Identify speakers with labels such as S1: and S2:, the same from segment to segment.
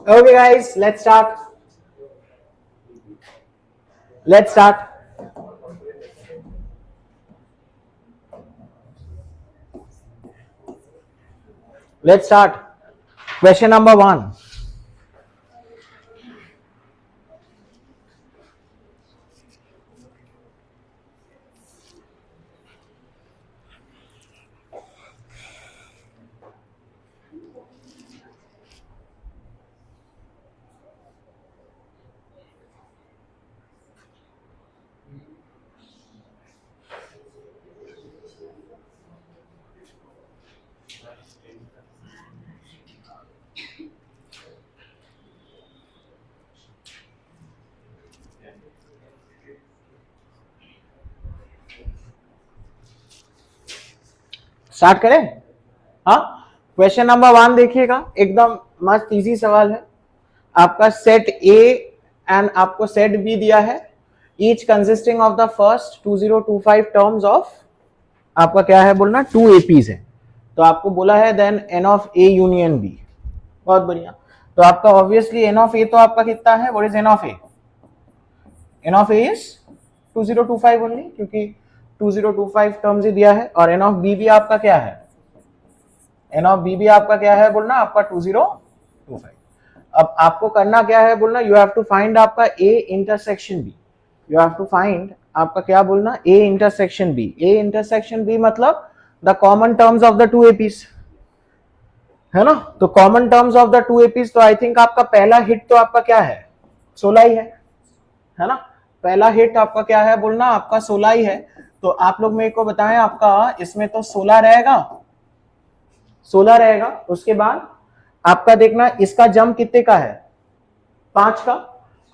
S1: Okay, guys, let's start. Let's start. Let's start. Question number 1. Start करें? हाँ, question number 1 देखिएगा, एकदम मस्त इजी सवाल है। आपका सेट ए एंड आपको सेट बी दिया है, each consisting of the first 2025 terms of आपका क्या है बोलना 2 एपीज है। तो आपको बोला है then n of A union B. बहुत बढ़िया। तो आपका ऑब्वियसली एन ऑफ ए तो आपका कितना है? What is n of A? N of A is 2025 only, क्योंकि 2025 टर्म्स ही दिया है। और एन ऑफ बी भी आपका क्या है? एन ऑफ बी भी आपका क्या है बोलना? आपका 2025। अब आपको करना क्या है बोलना? यू हैव टू फाइंड आपका A intersection B. You have to find आपका क्या बोलना? A intersection B. A intersection B मतलब the common terms of the 2 APs, है ना? तो common terms of the 2 APs, तो आई थिंक आपका पहला हिट तो आपका क्या है? 16 ही है ना? पहला हिट आपका क्या है बोलना? आपका 16 ही है। तो आप लोग मेरे को बताएं, आपका इसमें तो 16 रहेगा, 16 रहेगा। उसके बाद आपका देखना इसका जंप कितने का है? 5 का।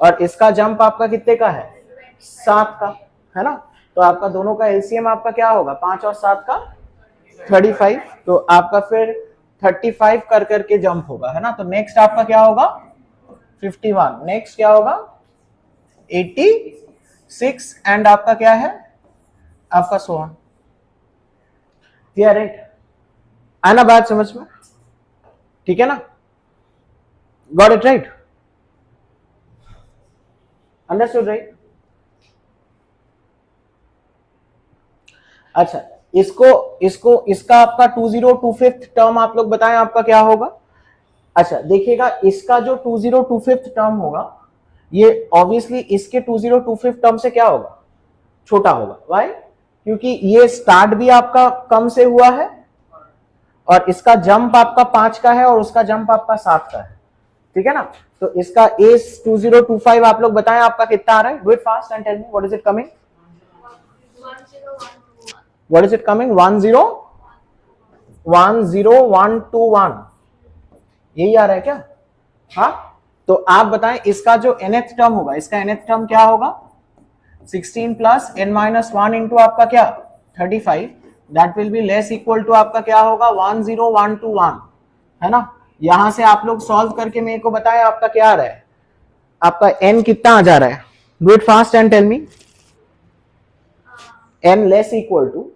S1: और इसका जंप आपका कितने का है? 7 का, है ना? तो आपका दोनों का एलसीएम आपका क्या होगा? 5 और 7 का 35। तो आपका फिर 35 कर करके जंप होगा, है ना? तो नेक्स्ट आपका क्या होगा? 51। नेक्स्ट क्या होगा? 86। एंड आपका क्या है? आपका 100। क्लियर है? आना बात समझ में? ठीक है ना? Got it right? Understood right? अच्छा, इसका आपका 2025 टर्म आप लोग बताएं आपका क्या होगा? अच्छा देखिएगा, इसका जो 2025 टर्म होगा ये ऑब्वियसली इसके 2025 टर्म से क्या होगा? छोटा होगा। व्हाई? क्योंकि ये स्टार्ट भी आपका कम से हुआ है और इसका जंप आपका 5 का है और उसका जंप आपका 7 का है। ठीक है ना? तो इसका एस 2025 आप लोग बताएं आपका कितना आ रहा है? Do it fast and tell me what is it coming? What is it coming? 10121 यही आ रहा है क्या? हाँ, तो आप बताएं इसका जो nth टर्म होगा, इसका nth टर्म क्या होगा? 16 प्लस n-1 इंटू आपका क्या? 35। That will be less equal to आपका क्या होगा? 10121, है ना? यहां से आप लोग सॉल्व करके मेरे को बताएं आपका क्या आ रहा है? आपका n कितना आ जा रहा है? Do it fast and tell me. n less equal to,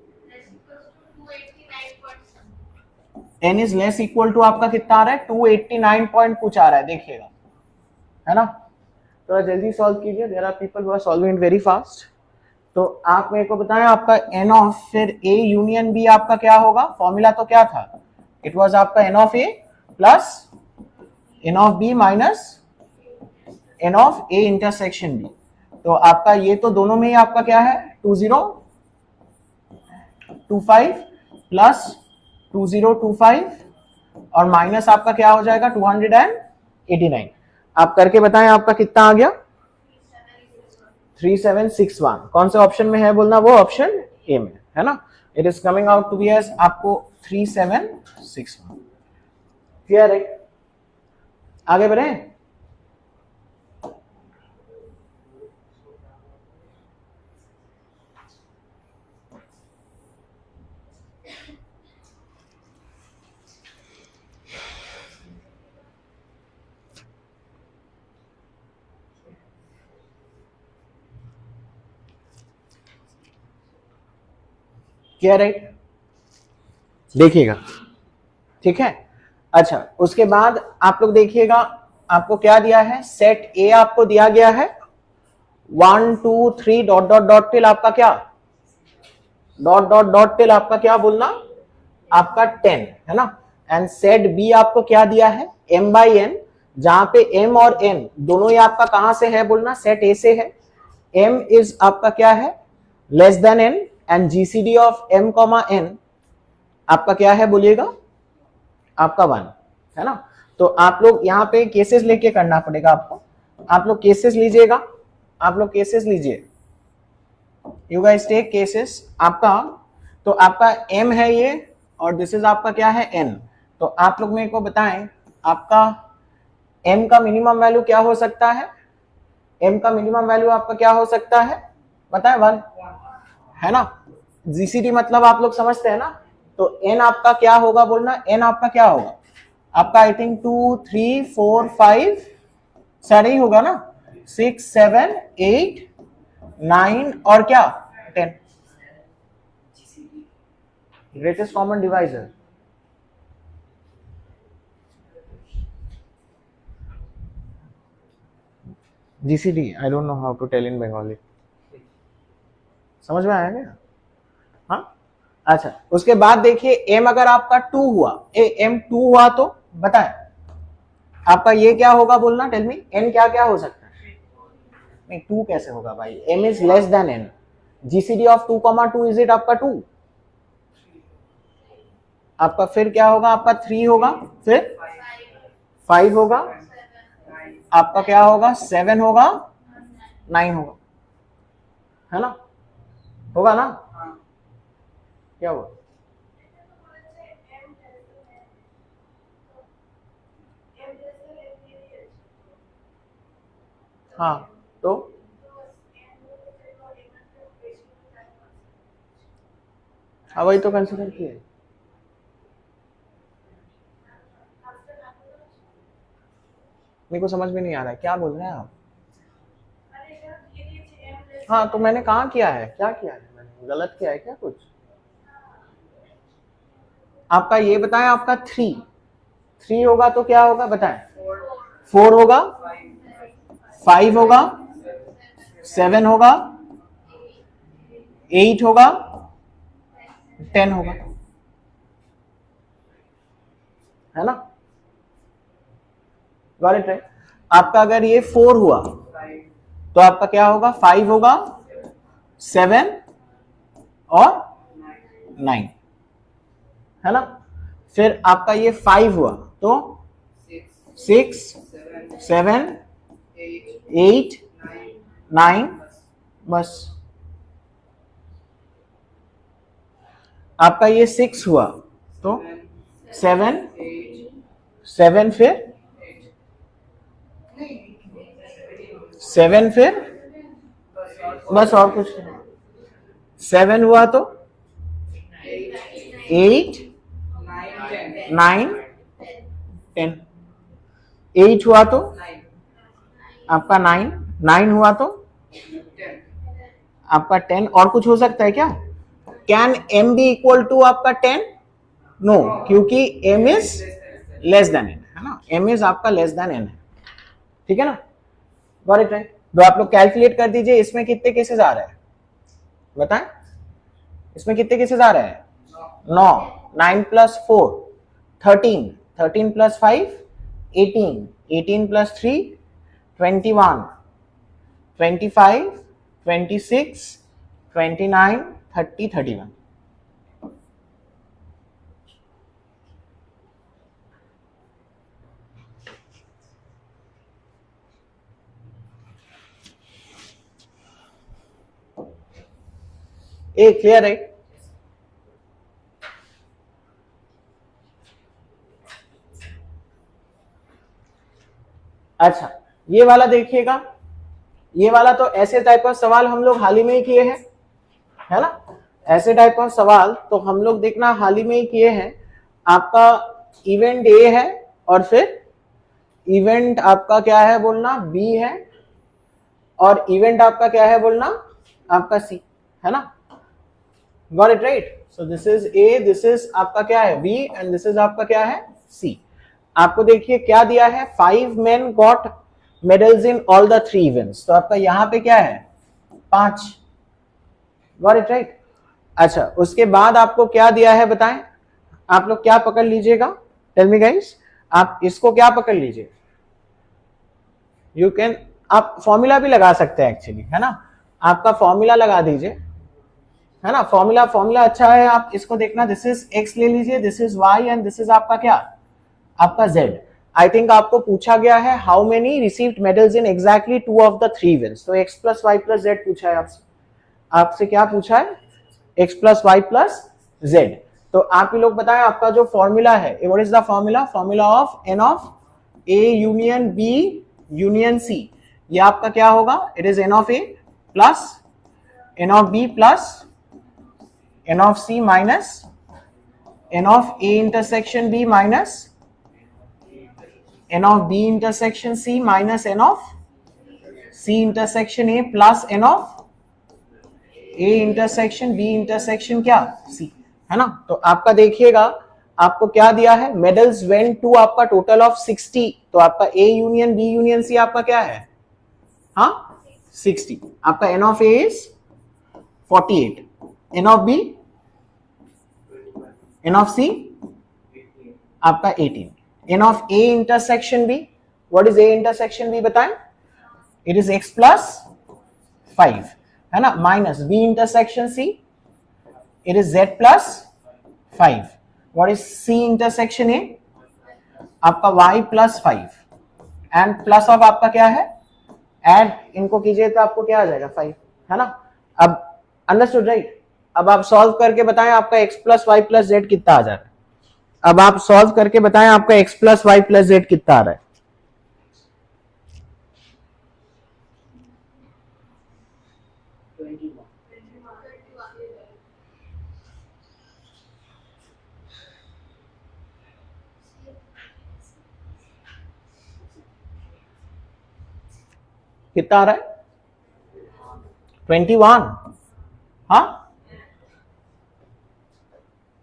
S1: n is less equal to आपका कितना आ रहा है? 289 पॉइंट कुछ आ रहा है, देखिएगा, है ना? थोड़ा जल्दी सॉल्व कीजिए, there are people who are solving it very fast. तो आप मेरे को बताएं आपका n ऑफ फिर a यूनियन b आपका क्या होगा? फॉर्मूला तो क्या था? इट वाज आपका n of a plus n of b minus n of a intersection b। तो आपका ये तो दोनों में ही आपका क्या है? 2025 प्लस 2025 और माइनस आपका क्या हो जाएगा? 289। आप करके बताएं आपका कितना आ गया? 3761। कौन से ऑप्शन में है बोलना? वो ऑप्शन ए में, है ना? It is coming out to be as आपको 3761। क्लियर है? आगे बढ़े? क्लियर है? देखिएगा, ठीक है? अच्छा, उसके बाद आप लोग देखिएगा आपको क्या दिया है, सेट ए आपको दिया गया है 1 2 3 डॉट डॉट डॉट टिल आपका क्या, डॉट डॉट डॉट टिल आपका क्या बोलना, आपका 10 है ना। एंड सेट बी आपको क्या दिया है, m बाई n, जहां पे m और n दोनों ही आपका कहां से है बोलना, सेट ए से है। m इज आपका क्या है, less than n, and GCD of m comma n आपका क्या है बोलिएगा, आपका 1 है ना। तो आप लोग यहाँ पे केसेस लेके करना पड़ेगा आपको, आप लोग केसेस लीजिएगा, आप लोग केसेस लीजिए, यू गाइस टेक केसेस। आपका तो आपका m है ये, और दिस इज आपका क्या है n। तो आप लोग मेरे को बताएं आपका m का मिनिमम वैल्यू क्या हो सकता है, m का मिनिमम वैल्यू आपका क्या हो सकता है बताएं, 1 है ना। जीसीडी मतलब आप लोग समझते हैं ना, तो n आपका क्या होगा बोलना, n आपका क्या होगा आपका, आई थिंक 2 3 4 5 सारे ही होगा ना, 6 7 8 9 और क्या 10, greatest common divisor. GCD I don't know how to tell in Bengali, समझ में आया क्या, हाँ अच्छा। उसके बाद देखिए m अगर आपका 2 हुआ, m 2 हुआ तो बताएं आपका ये क्या होगा बोलना, टेल मी n क्या क्या हो सकता है, नहीं 2 कैसे होगा भाई, m is less than n, GCD of 2,2 is it आपका 2, आपका फिर क्या होगा, आपका 3 होगा, फिर 5 होगा, आपका क्या होगा 7 होगा, 9 होगा, है ना, होगा ना, क्या हुआ, हाँ तो हाँ वही तो कंसिडर किए, मेरे को समझ में नहीं आ रहा है क्या बोल रहे हैं आप, हाँ तो मैंने कहाँ किया है, क्या किया है मैंने, गलत किया है क्या कुछ, आपका ये बताएं आपका 3 होगा तो क्या होगा बताएं, 4 होगा, 5 होगा, 7 होगा, 8 होगा, 10 होगा, है ना, गॉट इट राइट। आपका अगर ये 4 हुआ तो आपका क्या होगा, 5 होगा, 7 और 9 है ना। फिर आपका ये 5 हुआ तो 6 7 8 9 बस। आपका ये 6 हुआ तो 7 7 फिर 7 फिर बस और कुछ नहीं, 7 हुआ तो 8 9 10, 8 हुआ तो आपका 9 9 हुआ तो आपका 10, और कुछ हो सकता है क्या, can m be equal to आपका 10, नो क्योंकि m is less than n है ना, m इज आपका लेस देन n है, ठीक है ना, गॉट इट राइट। तो आप लोग कैलकुलेट कर दीजिए इसमें कितने केसेस आ रहे हैं बताएं, इसमें कितने केसेस आ रहे हैं, 9 9 प्लस 4 13 13 प्लस 5 18 18 प्लस 3 21 25 26 29 30 31, ए क्लियर है। अच्छा ये वाला देखिएगा, ये वाला तो ऐसे टाइप का सवाल हम लोग हाल ही में ही किए हैं, है ना, ऐसे टाइप का सवाल तो हम लोग देखना हाल ही में ही किए हैं। आपका इवेंट ए है और फिर इवेंट आपका क्या है बोलना बी है, और इवेंट आपका क्या है बोलना आपका सी, है ना, got it right. So this is a, this is आपका क्या है बी, एंड दिस इज आपका क्या है सी। आपको देखिए क्या दिया है, 5 men got medals in all the 3 events, तो आपका यहां पे क्या है 5, गॉट इट राइट। अच्छा उसके बाद आपको क्या दिया है बताएं, आप लोग क्या पकड़ लीजिएगा, टेल मी गाइस, आप इसको क्या पकड़ लीजिए, यू कैन, आप फॉर्मूला भी लगा सकते हैं एक्चुअली, है ना, आपका फॉर्मूला लगा दीजिए, है ना, फॉर्मूला अच्छा है, आप इसको देखना, दिस इज एक्स ले लीजिए, this is y and this is आपका क्या, आपका जेड। आई थिंक आपको पूछा गया है how many received medals in exactly 2 of the 3 events, तो x plus y plus z पूछा है आपसे, आपसे क्या पूछा है, x plus y plus z. तो आप ही लोग बताएं आपका जो फॉर्मूला है, what is the formula, formula of n of a union b union c, ये आपका क्या होगा, it is n of a plus n of b plus n of c minus n of a intersection b minus n of b intersection c minus n of c intersection a plus n of a intersection b intersection क्या c, है ना। तो आपका देखिएगा आपको क्या दिया है, मेडल्स वेंट टू आपका टोटल ऑफ 60, तो आपका a union b union c आपका क्या है, हाँ 60, आपका n of a is 48, n of b n of c आपका 18, n of a intersection b, what is a intersection b बताएं, it is x plus 5, है ना, minus b intersection c, it is z plus 5, what is c intersection a, आपका y plus 5 and plus of आपका क्या है, add इनको कीजिए तो आपको क्या आ जाएगा 5, है ना। अब अंडरस्टूड राइट, अब आप सॉल्व करके बताएं आपका x plus y plus z कितना आ जा रहा है, अब आप सॉल्व करके बताएं आपका x plus y plus z कितना आ रहा है, कितना आ रहा है 21, हाँ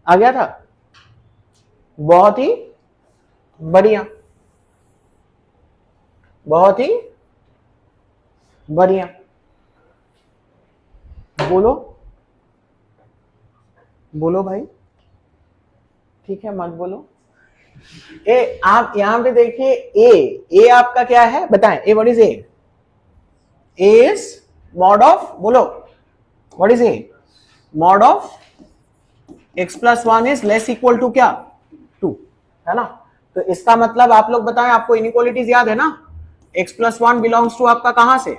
S1: आ गया था, बहुत ही बढ़िया, बहुत ही बढ़िया, बोलो बोलो भाई, ठीक है मत बोलो, ए आप यहां पे देखिए ए आपका क्या है बताएं, uh what is A is mod of, बोलो what is A, mod of x plus 1 is less equal to क्या 2, है ना। तो इसका मतलब आप लोग बताएं, आपको इनइक्वालिटीज याद है ना, x प्लस 1 बिलोंग्स टू आपका कहां से,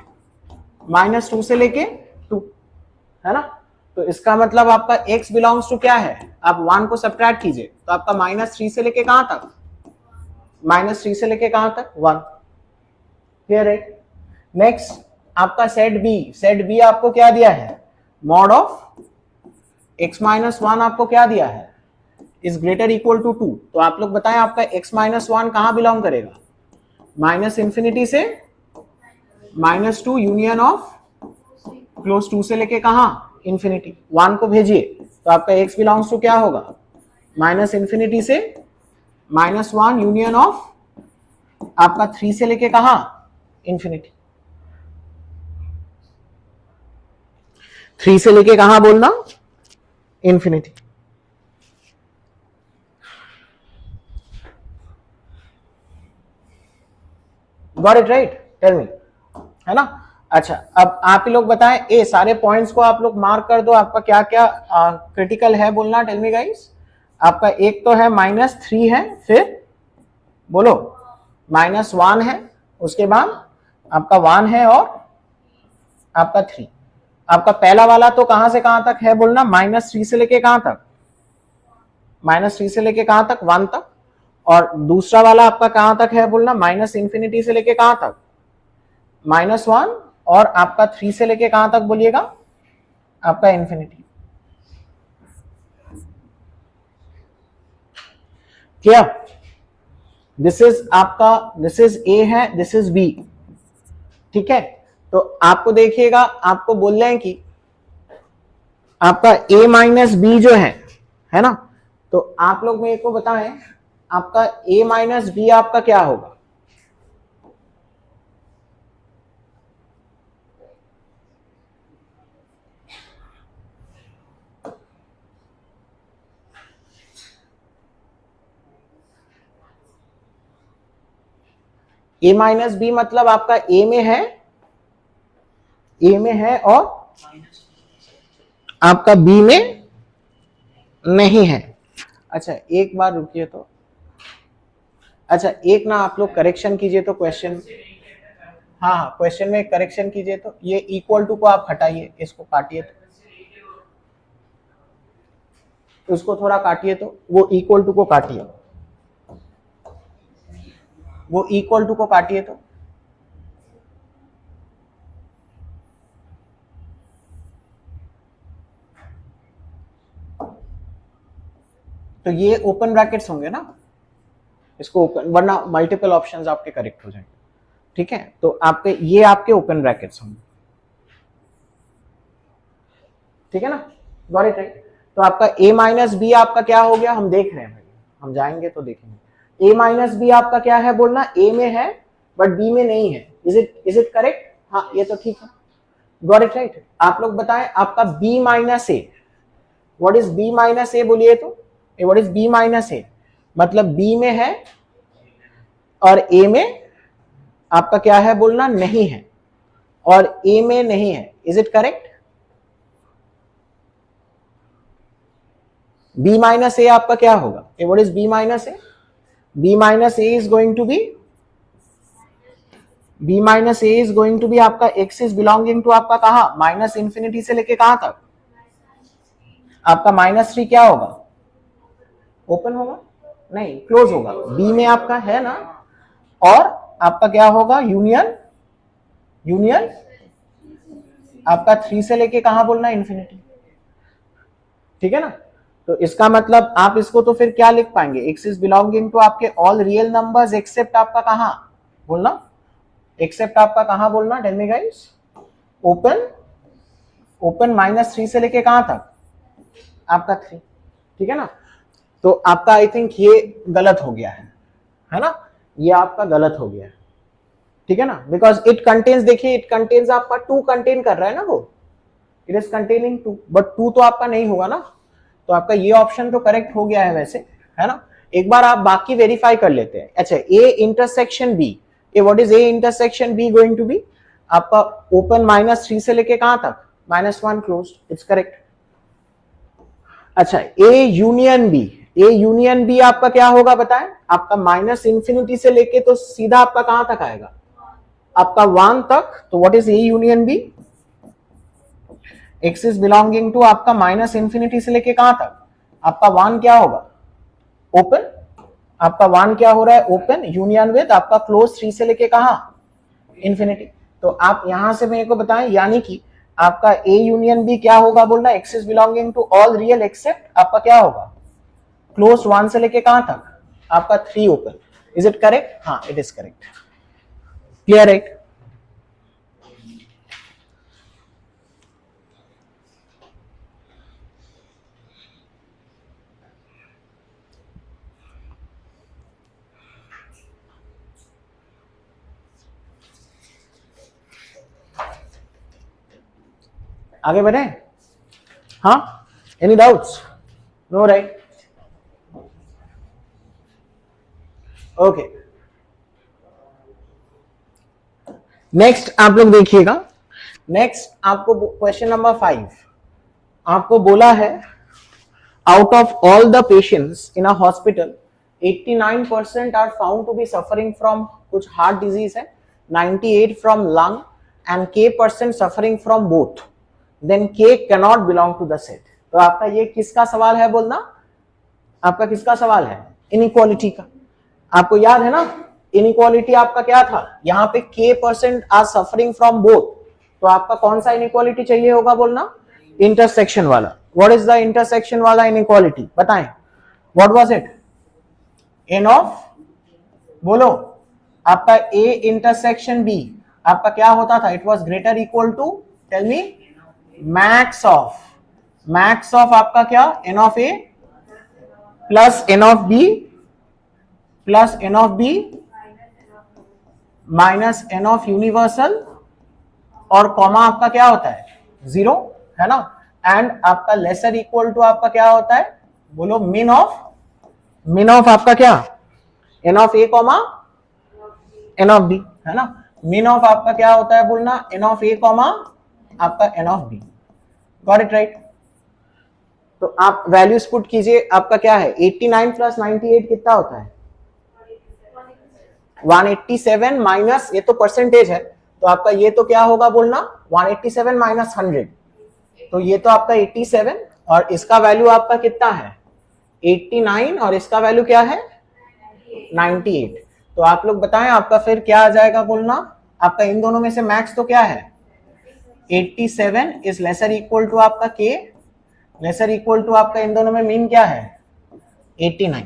S1: -2 से लेके 2, है ना। तो इसका मतलब आपका x बिलोंग्स टू क्या है, आप 1 को सब्ट्रैक्ट कीजिए तो आपका -3 से लेके कहां तक, -3 से लेके कहां तक 1, क्लियर है। नेक्स्ट आपका सेट बी आपको क्या दिया है, मॉड ऑफ x माइनस 1 आपको क्या दिया है, इज ग्रेटर इक्वल टू 2, तो आप लोग बताएं आपका x माइनस 1 कहां बिलोंग करेगा, माइनस इंफिनिटी से -2 यूनियन ऑफ क्लोज 2 से लेके कहां इंफिनिटी, 1 को भेजिए तो आपका x बिलोंग्स टू क्या होगा, माइनस इंफिनिटी से -1 यूनियन ऑफ आपका 3 से लेके कहां इंफिनिटी, 3 से लेके कहां बोलना infinity, got it right, tell me, है ना। अच्छा अब आप ही लोग बताएं, ए सारे पॉइंट्स को आप लोग मार्क कर दो, आपका क्या क्या क्रिटिकल है बोलना, टेल मी गाइस, आपका एक तो है -3 है, फिर बोलो -1 है, उसके बाद आपका 1 है और आपका 3, आपका पहला वाला तो कहां से कहां तक है बोलना, -3 से लेके कहां तक, -3 से लेके कहां तक 1 तक, और दूसरा वाला आपका कहां तक है बोलना, माइनस इंफिनिटी से लेके कहां तक -1, और आपका 3 से लेके कहां तक बोलिएगा आपका इंफिनिटी, क्या दिस इज आपका, दिस इज ए है, दिस इज बी, ठीक है। तो आपको देखिएगा आपको बोल रहे हैं कि आपका a माइनस बी जो है ना, तो आप लोग मेरे को बताएं आपका a माइनस बी आपका क्या होगा? a माइनस बी मतलब आपका a में है, a में है और आपका b में नहीं है। अच्छा एक बार रुकिए तो, अच्छा एक ना आप लोग करेक्शन कीजिए तो क्वेश्चन, हाँ हाँ क्वेश्चन में करेक्शन कीजिए तो, ये इक्वल टू को आप हटाइए, इसको काटिए तो, उसको थोड़ा काटिए तो, वो इक्वल टू को काटिए, वो इक्वल टू को काटिए तो ये ओपन ब्रैकेट्स होंगे ना, इसको ओपन, वरना मल्टीपल ऑप्शंस आपके करेक्ट हो जाएंगे। ठीक है, तो आपके ये आपके ओपन ब्रैकेट्स होंगे। ठीक है ना, गॉट इट राइट। तो आपका a माइनस बी आपका क्या हो गया, हम देख रहे हैं भाई, हम जाएंगे तो देखेंगे। a माइनस बी आपका क्या है बोलना, a में है बट b में नहीं है। Is it correct? हाँ ये तो ठीक है, गॉट इट राइट। आप लोग बताएं आपका b minus A, what is b minus A बोलिए तो, what is b minus A? मतलब b में है और a में आपका क्या है बोलना, नहीं है, और a में नहीं है। Is it correct? b minus A आपका क्या होगा, what is b minus A? b minus A is going to be, b minus A is going to be आपका x इज बिलोंगिंग टू आपका कहा, माइनस इंफिनिटी से लेके कहां तक? आपका -3 क्या होगा, ओपन होगा? नहीं, क्लोज होगा। b में आपका है ना, और आपका क्या होगा, यूनियन, यूनियन आपका 3 से लेके कहां बोलना, इंफिनिटी। ठीक है ना, तो इसका मतलब आप इसको तो फिर क्या लिख पाएंगे, x इज बिलोंगिंग टू आपके ऑल रियल नंबर्स एक्सेप्ट आपका कहां बोलना, एक्सेप्ट आपका कहां बोलना, tell me guys, open, open -3 से लेके कहां तक, आपका 3। ठीक है ना, तो आपका आई थिंक ये गलत हो गया है ना, ये आपका गलत हो गया है। ठीक है ना, बिकॉज इट कंटेन्स, देखिए इट कंटेन्स आपका 2 कंटेन कर रहा है ना वो, इट इज कंटेनिंग 2, बट 2 तो आपका नहीं होगा ना, तो आपका ये ऑप्शन तो करेक्ट हो गया है वैसे, है ना। एक बार आप बाकी वेरीफाई कर लेते हैं। अच्छा A intersection B, A what is A intersection B going to be, आपका ओपन -3 से लेके कहां तक, -1 क्लोज, इट्स करेक्ट। अच्छा A union B, A union B आपका क्या होगा बताएं, आपका -इंफिनिटी से लेके तो सीधा आपका कहां तक आएगा, आपका 1 तक, तो what is A union B, x is belonging to आपका -इंफिनिटी से लेके कहां तक, आपका 1 क्या होगा, ओपन, आपका 1 क्या हो रहा है, ओपन, यूनियन विद आपका क्लोज 3 से लेके कहां, इंफिनिटी। तो आप यहां से मेरे को बताएं, यानी कि आपका a यूनियन b क्या होगा बोलना, x is belonging to all real except आपका क्या होगा, क्लोज 1 से लेके कहां तक, आपका 3 ओपन। Is it correct? हाँ it is correct, clear right. आगे बढ़े, हाँ, any doubts, no right, okay. Next आप लोग देखिएगा, नेक्स्ट आपको क्वेश्चन नंबर 5 आपको बोला है, out of all the patients in a hospital 89% are found to be suffering from कुछ heart disease है, 98 from lung and k% suffering from both, then k cannot belong to the set। तो आपका ये किसका सवाल है बोलना, आपका किसका सवाल है, इनइक्वालिटी का। आपको याद है ना, इनइक्वालिटी आपका क्या था, यहाँ पे k% are suffering from both, तो आपका कौन सा इनइक्वालिटी चाहिए होगा बोलना, इंटरसेक्शन वाला। व्हाट इज द इंटरसेक्शन वाला इनइक्वालिटी बताएं, what was it, n of, बोलो, आपका a इंटरसेक्शन b आपका क्या होता था, it was greater equal to, tell me, max of, max of आपका क्या, n of a plus n of b plus n of B minus n of universal, और comma आपका क्या होता है 0, है ना, एंड आपका लेसर इक्वल टू आपका क्या होता है, बोलो मिन ऑफ आपका क्या, n of A comma n of B, है ना, मिन ऑफ आपका क्या होता है बोलना, एन ऑफ ए कॉमा आपका n of B. Got it right. तो आप वैल्यूज पुट कीजिए, आपका क्या है 89 प्लस 98 कितना होता है 187 माइनस, ये तो परसेंटेज है, तो आपका ये तो क्या होगा बोलना 187 माइनस 100, तो ये तो आपका 87, और इसका वैल्यू आपका कितना है 89, और इसका वैल्यू क्या है 98। तो आप लोग बताएं आपका फिर क्या आ जाएगा बोलना, आपका इन दोनों में से मैक्स तो क्या है 87 इज लेसर इक्वल टू आपका के, लेसर इक्वल टू आपका इन दोनों में मीन क्या है 89।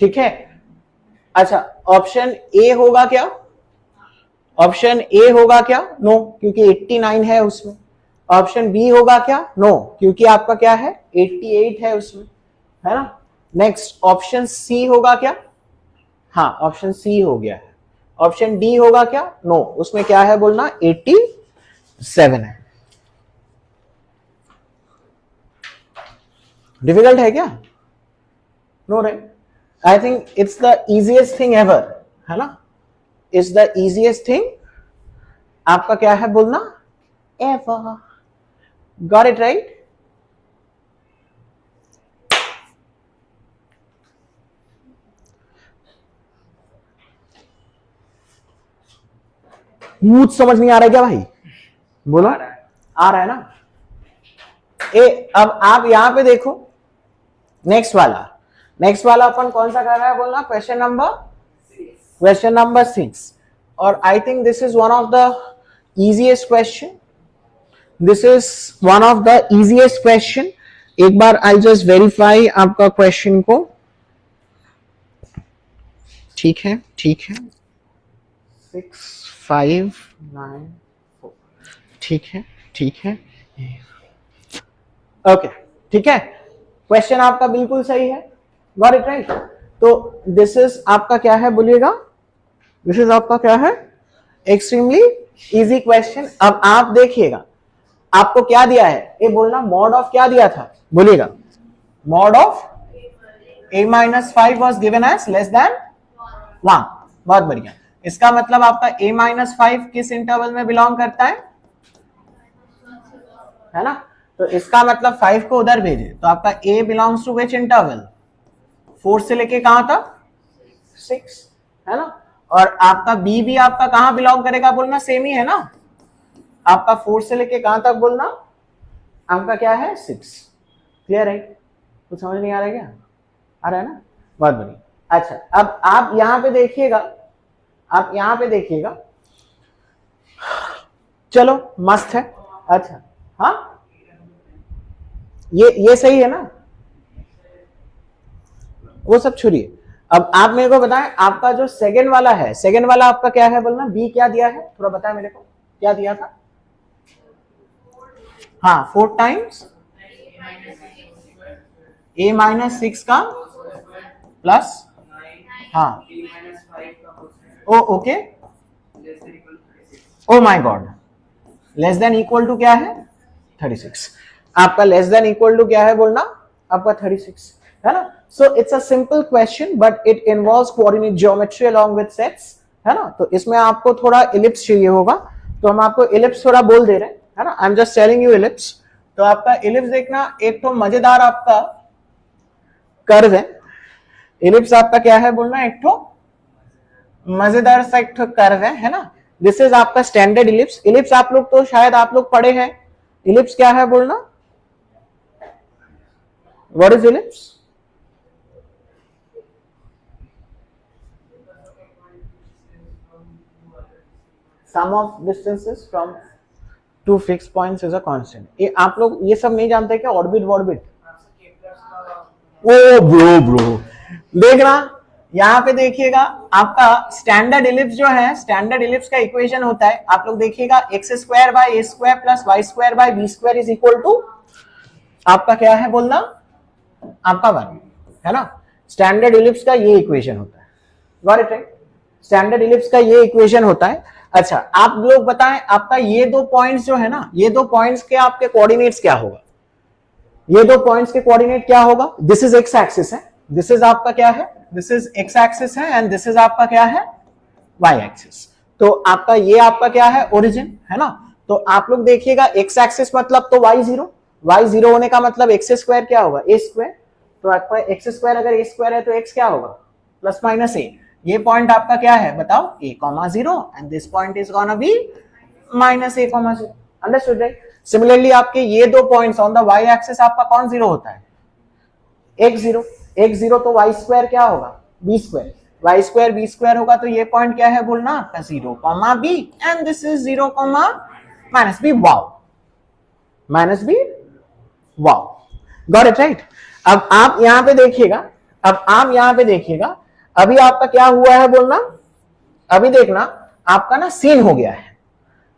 S1: ठीक है, अच्छा ऑप्शन ए होगा क्या, ऑप्शन ए होगा क्या, नो क्योंकि 89 है उसमें। ऑप्शन बी होगा क्या, नो क्योंकि आपका क्या है 88 है उसमें, है ना। नेक्स्ट ऑप्शन सी होगा क्या, हाँ ऑप्शन सी हो गया है। ऑप्शन डी होगा क्या, नो उसमें क्या है बोलना 87 है। डिफिकल्ट है क्या, no right, I think it's the easiest thing ever, है ना, इट्स द इजीएस्ट थिंग आपका क्या है बोलना ever. Got it right. Mood समझ नहीं आ रहा है क्या भाई, बोलो आ रहा है ना। अब आप यहां पे देखो, नेक्स्ट वाला अपन कौन सा कर रहा है बोलना, क्वेश्चन नंबर 6, और I think this is one of the easiest question, एक बार आई जस्ट वेरीफाई आपका क्वेश्चन को, ठीक है 6 5 9 4, ठीक है ओके, ठीक है, क्वेश्चन आपका बिल्कुल सही है, गॉट इट राइट। तो दिस इज आपका क्या है बोलिएगा, दिस इज आपका क्या है एक्सट्रीमली इजी क्वेश्चन। अब आप देखिएगा आपको क्या दिया है, ये बोलना मॉड ऑफ क्या दिया था बोलिएगा, mod of a-5 was given as less than 1, बहुत बढ़िया। इसका मतलब आपका a-5 किस इंटरवल में बिलोंग करता है ना, तो इसका मतलब 5 को उधर भेजे, तो आपका a belongs to which interval, 4 से लेके कहां तक 6, है ना, और आपका b भी आपका कहां बिलोंग करेगा बोलना, सेम ही है ना, आपका 4 से लेके कहां तक बोलना, आपका क्या है 6। क्लियर है, कुछ समझ नहीं आ रहा है क्या, आ रहा है ना, बहुत बढ़िया। अच्छा अब आप यहां पे देखिएगा, चलो मस्त है। अच्छा हाँ ये सही है ना, वो सब छोड़िए। अब आप मेरे को बताएं आपका जो सेकंड वाला आपका क्या है बोलना, बी क्या दिया है थोड़ा बताएं मेरे को, क्या दिया था, हाँ 4 टाइम्स a-6 का प्लस, हाँ oh okay, oh my God, less than equal to क्या है 36, आपका लेस देन इक्वल टू क्या है बोलना आपका 36, है ना। So it's a simple question but it involves coordinate geometry along with sets, है ना। तो इसमें आपको थोड़ा इलिप्स चाहिए होगा, तो हम आपको इलिप्स थोड़ा बोल दे रहे हैं, है ना, I am just telling you ellipse. तो आपका इलिप्स देखना, एक तो मजेदार आपका कर्व है, इलिप्स आपका क्या है बोलना, एक तो मजेदार सा एक कर्व है ना। दिस इज आपका स्टैंडर्ड इलिप्स। इलिप्स आप लोग तो शायद आप लोग पढ़े हैं, इलिप्स क्या है बोलना, what is ellipse, sum of distances from two fix points is a constant. ये आप लोग ये सब नहीं जानते क्या, ऑर्बिट वॉर्बिट, ओ ब्रो देखना यहाँ पे देखिएगा आपका स्टैंडर्ड इलिप्स जो है, स्टैंडर्ड इलिप्स का इक्वेशन होता है, आप लोग देखिएगा x square by A square plus y square by B square is equal to आपका क्या है बोलना, आपका 1 है ना। स्टैंडर्ड इलिप्स का ये इक्वेशन होता है, got it right. Standard ellipse का ये इक्वेशन होता है। अच्छा आप लोग बताएं, आपका ये दो पॉइंट्स जो है ना, ये दो पॉइंट्स के आपके कोऑर्डिनेट्स क्या होगा, ये दो पॉइंट्स के कोऑर्डिनेट क्या होगा, दिस इज एक्स एक्सिस है, दिस इज आपका क्या है, दिस इज एक्स एक्सिस है एंड दिस इज आपका क्या है, वाई एक्सिस। तो आपका ये आपका क्या है, ओरिजिन है ना। तो आप लोग देखिएगा एक्स एक्सिस मतलब तो वाई जीरो होने का मतलब एक्स स्क्वायर क्या होगा, ए स्क्वायर। तो आपका एक्स स्क्वायर अगर ए स्क्वायर है तो एक्स क्या होगा, प्लस माइनस ए। ये पॉइंट आपका क्या है बताओ, a comma zero and this point is gonna be minus a comma zero, understood right. Similarly आपके ये दो points on the y axis आपका कौन जीरो होता है, एक्स जीरो तो वाई स्क्वायर क्या होगा, b square, y square b square होगा। तो ये पॉइंट क्या है बोलना आपका, zero comma b and this is zero comma minus b, wow, minus b, wow, got it right. अब आप यहां पे देखिएगा, अब आप यहां पे देखिएगा, अभी आपका क्या हुआ है बोलना, अभी देखना आपका ना सीन हो गया है,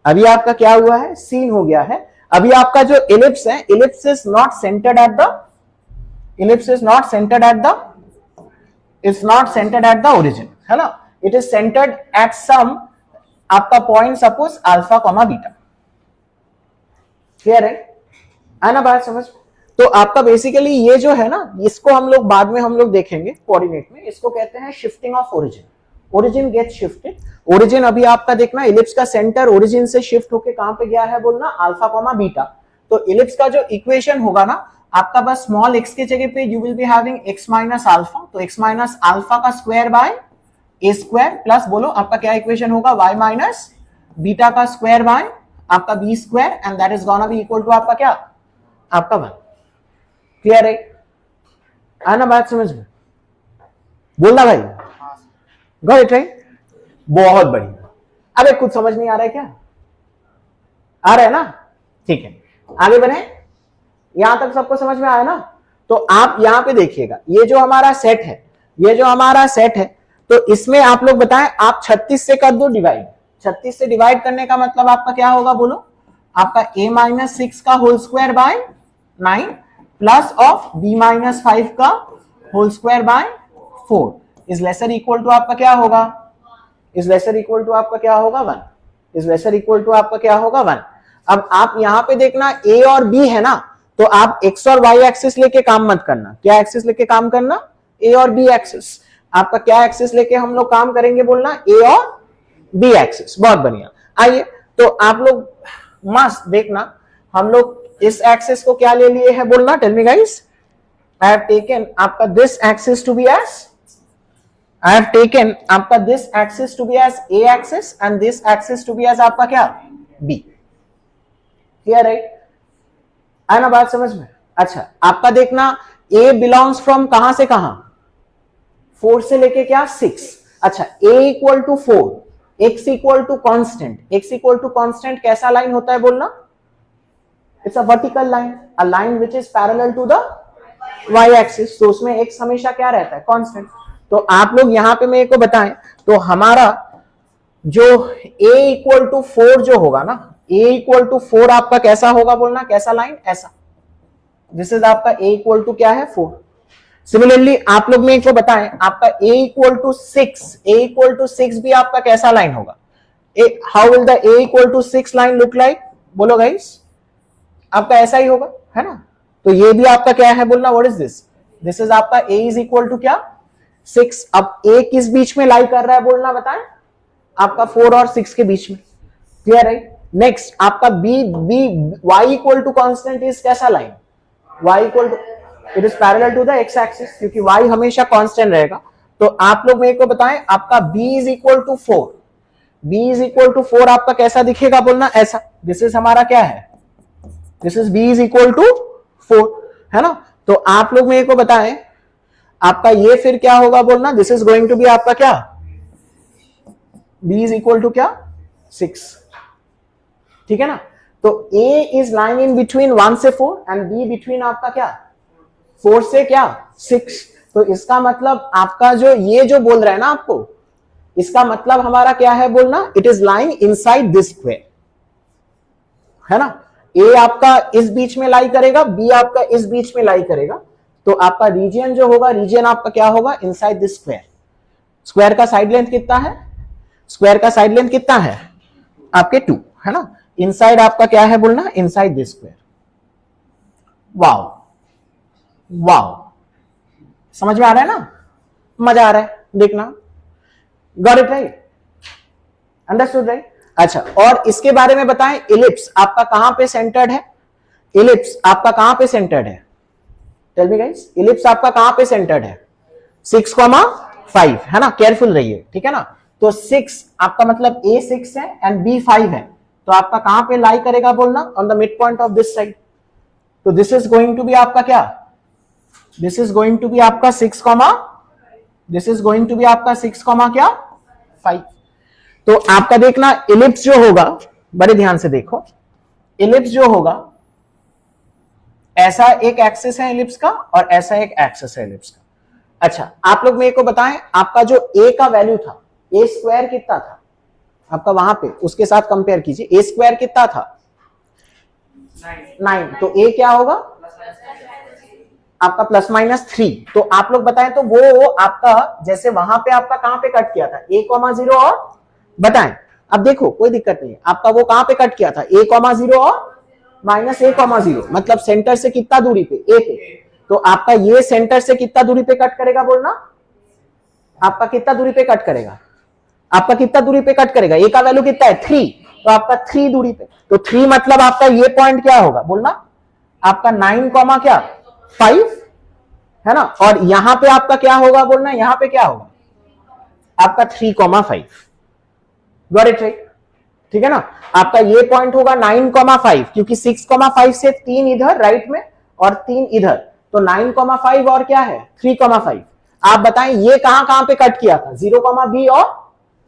S1: अभी आपका क्या हुआ है, सीन हो गया है। अभी आपका जो इलिप्स है, ellipse is not centred at the, ellipse is not centred at the, it's not centred at the origin है ना, it is centred at some आपका point suppose alpha comma beta, clear है ना बात समझ। तो आपका बेसिकली ये जो है ना, इसको हम लोग बाद में हम लोग देखेंगे कोऑर्डिनेट में, इसको कहते हैं shifting of origin, origin gets shifted. Origin अभी आपका देखना, इलिप्स का सेंटर ओरिजिन से शिफ्ट होके कहां पे गया है बोलना, अल्फा कॉमा बीटा। तो इलिप्स का जो इक्वेशन होगा ना आपका, बस स्मॉल एक्स के जगह पे you will be having x minus alpha, तो एक्स माइनस अल्फा का square by A square plus बोलो आपका क्या इक्वेशन होगा, वाई माइनस बीटा का स्क्वायर बाय आपका B square and that is gonna be equal to आपका क्या, आपका 1, क्लियर है ना बात समझ में, बोलना भाई, गॉट इट राइट, बहुत बढ़िया। अबे कुछ समझ नहीं आ रहा है क्या, आ रहा है ना, ठीक है आगे बढ़े, यहां तक सबको समझ में आया ना। तो आप यहां पे देखिएगा, ये जो हमारा सेट है, ये जो हमारा सेट है, तो इसमें आप लोग बताएं, आप 36 से कर दो डिवाइड, 36 से डिवाइड करने का मतलब आपका क्या होगा बोलो, आपका a माइनस 6 का whole square by 9 plus of b minus 5 का whole square by 4 is lesser equal to आपका क्या होगा, इज लेसर इक्वल टू आपका क्या होगा 1, इज लेसर इक्वल टू आपका क्या होगा 1। अब आप यहां पे देखना a और b है ना, तो आप x और y एक्सिस लेके काम मत करना, क्या एक्सिस लेके काम करना, a और b एक्सिस। आपका क्या एक्सिस लेके हम लोग काम करेंगे बोलना, a और b एक्सिस, बहुत बढ़िया। आइए तो आप लोग मस्त देखना, हम लोग इस एक्सिस को क्या ले लिए है बोलना, tell me guys, I have taken आपका this axis to be as, I have taken आपका this axis to be as a axis and this axis to be as आपका क्या b, clear right, है ना बात समझ में। अच्छा आपका देखना a belongs from कहां से कहां, 4 से लेके क्या 6। अच्छा a equal to 4, x equal to constant, x equal to constant कैसा लाइन होता है बोलना, it's a vertical line, a line which is parallel to the y axis, तो उसमें x हमेशा क्या रहता है, कांस्टेंट। तो आप लोग यहां पे मेरे को बताएं, तो हमारा जो a इक्वल टू 4 जो होगा ना, a इक्वल टू 4 आपका कैसा होगा बोलना, कैसा लाइन, ऐसा, दिस इज आपका a इक्वल टू क्या है 4। सिमिलरली आप लोग मेरे को बताएं, आपका a equal to 6, a equal to 6 भी आपका कैसा लाइन होगा, how will the a equal to 6 line look like, बोलो गाइस, आपका ऐसा ही होगा है ना। तो ये भी आपका क्या है बोलना, what is this, this is आपका a इज इक्वल टू क्या 6। अब a किस बीच में लाई कर रहा है बोलना बताएं, आपका 4 और 6 के बीच में, क्लियर है। नेक्स्ट आपका y equal to constant is कैसा line, y equal to, it is parallel to the x axis, क्योंकि y हमेशा कांस्टेंट रहेगा। तो आप लोग मेरे को बताएं, आपका b is equal to 4, b is equal to 4 आपका कैसा दिखेगा बोलना, ऐसा, दिस इज हमारा क्या है, this is b is equal to 4 है ना। तो आप लोग मेरे को बताएं, आपका ये फिर क्या होगा बोलना, this is going to be आपका क्या, b इज इक्वल टू क्या 6, ठीक है ना। तो a is lying in between 1 से 4 एंड b बिटवीन आपका क्या 4 से क्या 6। तो इसका मतलब आपका जो ये जो बोल रहा है ना आपको, इसका मतलब हमारा क्या है बोलना, it is lying inside this square, है ना। ए आपका इस बीच में लाई करेगा, बी आपका इस बीच में लाई करेगा, तो आपका रीजन जो होगा, रीजन आपका क्या होगा, इनसाइड दिस स्क्वायर। स्क्वायर का साइड लेंथ कितना है, स्क्वायर का साइड लेंथ कितना है आपके 2, है ना। इनसाइड आपका क्या है बोलना, inside this square. Wow wow, समझ में आ रहा है ना, मजा आ रहा है देखना, got it right, understood right. अच्छा, और इसके बारे में बताएं, इलिप्स आपका कहां पे सेंटर्ड है, इलिप्स आपका कहां पे सेंटर्ड है, टेल मी गाइस, इलिप्स आपका कहां पे सेंटर्ड है, 6,5, है ना, केयरफुल रहिए, ठीक है ना। तो 6 आपका मतलब A 6 है एंड B 5 है, तो आपका कहां पे लाई करेगा बोलना, on the mid point of this side. तो this is going to be आपका क्या, this is going to be आपका 6, this is going to be आपका 6, क्या 5। तो आपका देखना इलिप्स जो होगा, बड़े ध्यान से देखो, इलिप्स जो होगा, ऐसा एक एक्सिस है इलिप्स का और ऐसा एक एक्सिस है इलिप्स का। अच्छा, आप लोग मेरे को बताएं, आपका जो ए का वैल्यू था, ए स्क्वायर कितना था आपका वहां पे, उसके साथ कंपेयर कीजिए, ए स्क्वायर कितना था 9, तो ए क्या होगा आपका +-3। तो आप लोग बताएं, तो वो आपका जैसे वहां पे आपका कहां पे कट किया था, A,0 और बताएं, अब देखो कोई दिक्कत नहीं है, आपका वो कहां पे कट किया था, A,0 और -A,0, मतलब सेंटर से कितना दूरी पे, ए पे। तो आपका ये सेंटर से कितना दूरी पे कट करेगा बोलना, आपका कितना दूरी पे कट करेगा, आपका कितना दूरी पे कट करेगा, ए का वैल्यू कितना है 3, तो आपका 3 दूरी पे, तो 3 मतलब आपका ये पॉइंट क्या होगा बोलना, आपका 9, क्या 5, है ना। और यहां पे आपका क्या होगा बोलना, यहां पे क्या होगा आपका 3,5, गॉट इट राइट, ठीक है ना। आपका ये पॉइंट होगा 9,5, क्योंकि 6,5 से 3 इधर राइट में और 3 इधर, तो 9,5 और क्या है 3,5। आप बताएं ये कहां पे कट किया था, 0,b और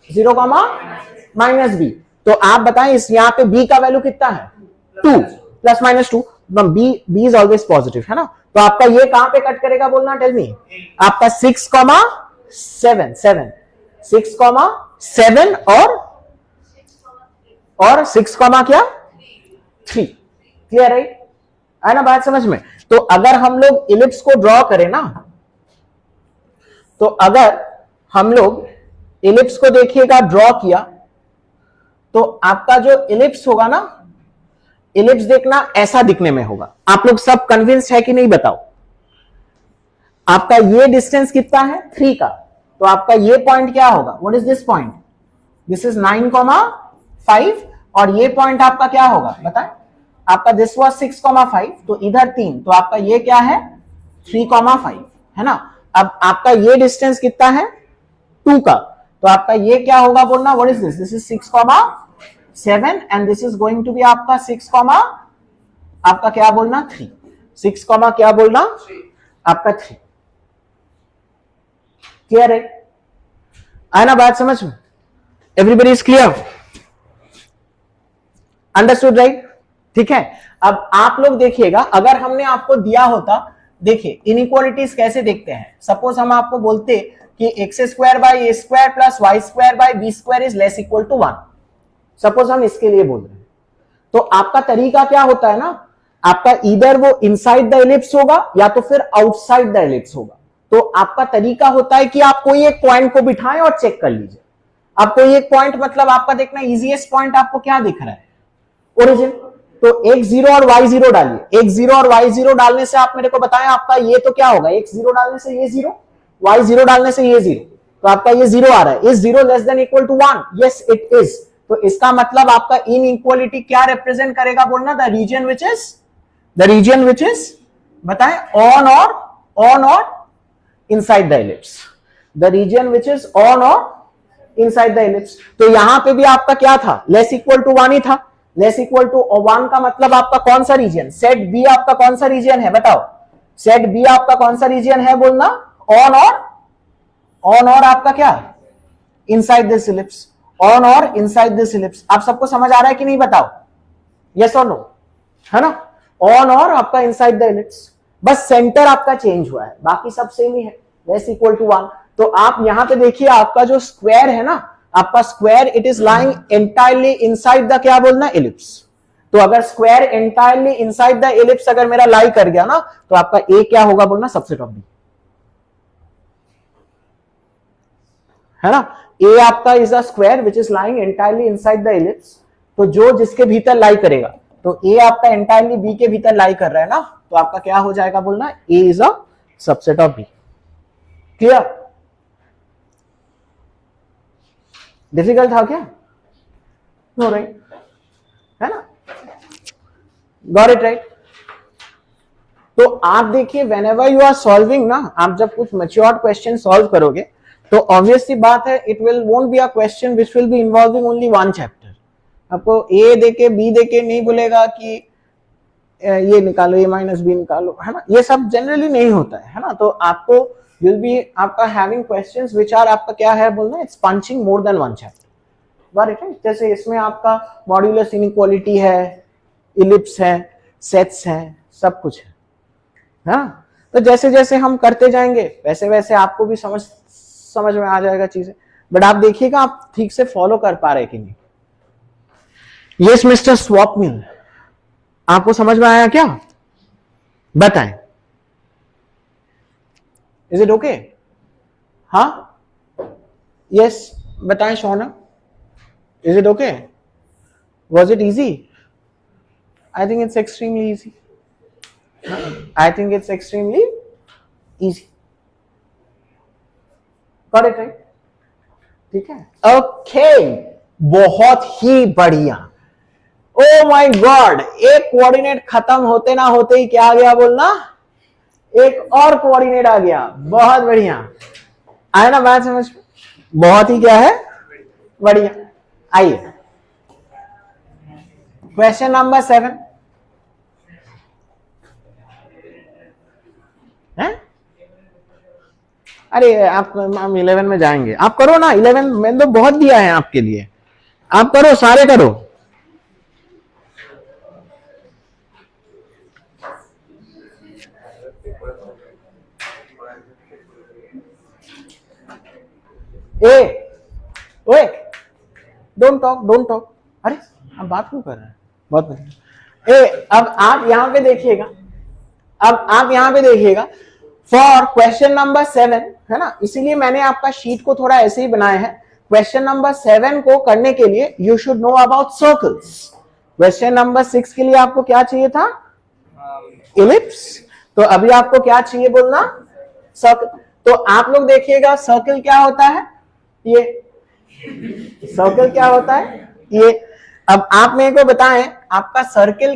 S1: 0,-b। तो आप बताएं इस यहां पे b का वैल्यू कितना है 2, +-2, b इज ऑलवेज पॉजिटिव, है ना। तो आपका ये कहां पे कट करेगा बोलना, टेल मी, आपका 6,7 6,7 और 6, क्या 3, क्लियर है ना बात समझ में। तो अगर हम लोग इलिप्स को ड्रॉ करें ना, तो अगर हम लोग इलिप्स को देखिएगा ड्रॉ किया, तो आपका जो इलिप्स होगा ना, इलिप्स देखना ऐसा दिखने में होगा। आप लोग सब कन्विंस्ड है कि नहीं बताओ, आपका ये डिस्टेंस कितना है 3 का, तो आपका ये पॉइंट क्या होगा, what is this point, this is 9,5, और ये पॉइंट आपका क्या होगा बताएं, आपका दिस वाज 6,5, तो इधर 3, तो आपका ये क्या है 3,5, है ना। अब आपका ये डिस्टेंस कितना है 2 का, तो आपका ये क्या होगा बोलना, what is this is 6,7 and this is going to be आपका 6, आपका क्या बोलना 3, 6, क्या बोलना आपका 3, क्लियर है ना बात समझ में, everybody is clear, understood right, ठीक है। अब आप लोग देखिएगा, अगर हमने आपको दिया होता, देखिए इनइक्वालिटीज कैसे देखते हैं, सपोज हम आपको बोलते कि x² by a² plus y² by b² is less equal to 1, suppose हम इसके लिए बोल रहे हैं, तो आपका तरीका क्या होता है ना, आपका इधर वो इनसाइड द इलिप्स होगा या तो फिर आउटसाइड द इलिप्स होगा। तो आपका तरीका होता है कि आप कोई एक पॉइंट को बिठाएं और चेक कर लीजिए, आप कोई एक पॉइंट, मतलब आपका देखना इजीएस्ट पॉइंट आपको क्या दिख रहा है, ओरिजिन, तो x0 और y0 डालिए, x0 और y0 डालने से आप मेरे को बताएं आपका ये तो क्या होगा, x0 डालने से ये 0, y0 डालने से ये 0, तो आपका ये 0 आ रहा है, is 0 less than equal to 1, yes it is. तो इसका मतलब आपका इनइक्वालिटी क्या रिप्रेजेंट करेगा बोलना, द रीजन विच इज बताएं on or inside the ellipse, the region which is on or inside the ellipse. तो यहां पे भी आपका क्या था, लेस इक्वल टू 1 ही था, लेस इक्वल टू 1 का मतलब आपका कौन सा रीजन, सेट बी आपका कौन सा रीजन है बताओ, सेट बी आपका कौन सा रीजन है बोलना, ऑन और आपका क्या inside this ellipse, on or inside this ellipse. आप सबको समझ आ रहा है कि नहीं बताओ, यस और नो, है ना, ऑन और आपका इनसाइड द इलिप्स, बस सेंटर आपका चेंज हुआ है, बाकी सब सेम ही है। Less equal to 1। तो आप यहां पे देखिए आपका जो स्क्वायर है ना, आपका square it is lying entirely inside the क्या बोलना, एलिप्स। तो अगर square entirely inside the ellipse अगर मेरा लाई कर गया ना, तो आपका ए क्या होगा बोलना, सबसेट ऑफ बी, है ना। ए आपका is a square which is lying entirely inside the ellipse. तो जो जिसके भीतर लाई करेगा, तो ए आपका एंटायरली बी के भीतर लाई कर रहा है ना, तो आपका क्या हो जाएगा बोलना, A is a subset of B. Clear? Difficult था क्या? नो राइट, है ना, गॉट इट राइट। तो आप देखिए व्हेनेवर यू आर सॉल्विंग ना, आप जब कुछ मैच्योर्ड क्वेश्चन सॉल्व करोगे तो ऑब्वियसली बात है it will won't be a question which will be involving only one chapter. आपको ए देके बी देके नहीं बोलेगा कि ये निकालो, ए माइनस बी निकालो, है ना, ये सब जनरली नहीं होता है ना। तो आपको विल बी आपका हैविंग क्वेश्चंस व्हिच आर आपका क्या है बोलना, it's punching more than one chapter. जैसे इसमें आपका मॉड्यूलस इनइक्वालिटी है, इलिप्स है, सेट्स है, सब कुछ है, हाँ। तो जैसे जैसे हम करते जाएंगे वैसे वैसे आपको भी समझ में आ जाएगा चीजें। बट आप देखिएगा आप ठीक से फॉलो कर पा रहे कि नहीं। यस मिस्टर स्वॉपमिल, आपको समझ में आया क्या? बताएं। Is it okay? हाँ, यस, बताएं Shauna, is it okay? Was it easy? I think it's extremely easy. I think it's extremely easy. Got it right? ठीक है, ओके, बहुत ही बढ़िया। ओ माय गॉड, एक कोऑर्डिनेट खत्म होते ना होते ही क्या आ गया बोलना, एक और कोऑर्डिनेट आ गया। बहुत बढ़िया, आया ना बात समझ? बहुत ही क्या है, बढ़िया। आइए क्वेश्चन नंबर 7 है। अरे आप हम 11 में जाएंगे, आप करो ना 11, मैंने तो बहुत दिया है आपके लिए, आप करो, सारे करो। ए ओए, डोंट टॉक। अरे आप बात क्यों कर रहे हैं? बहुत बढ़िया। ए अब आप यहां पे देखिएगा, फॉर क्वेश्चन नंबर 7, है ना, इसीलिए मैंने आपका शीट को थोड़ा ऐसे ही बनाया है। क्वेश्चन नंबर 7 को करने के लिए you should know about circles. Question number 6 के लिए आपको क्या चाहिए था, इलिप्स। तो अभी आपको क्या चाहिए बोलना, सर्कल। तो आप लोग देखिएगा सर्कल क्या होता है, ये सर्कल क्या होता है, ये। अब आप मेरे को बताएं, आपका सर्कल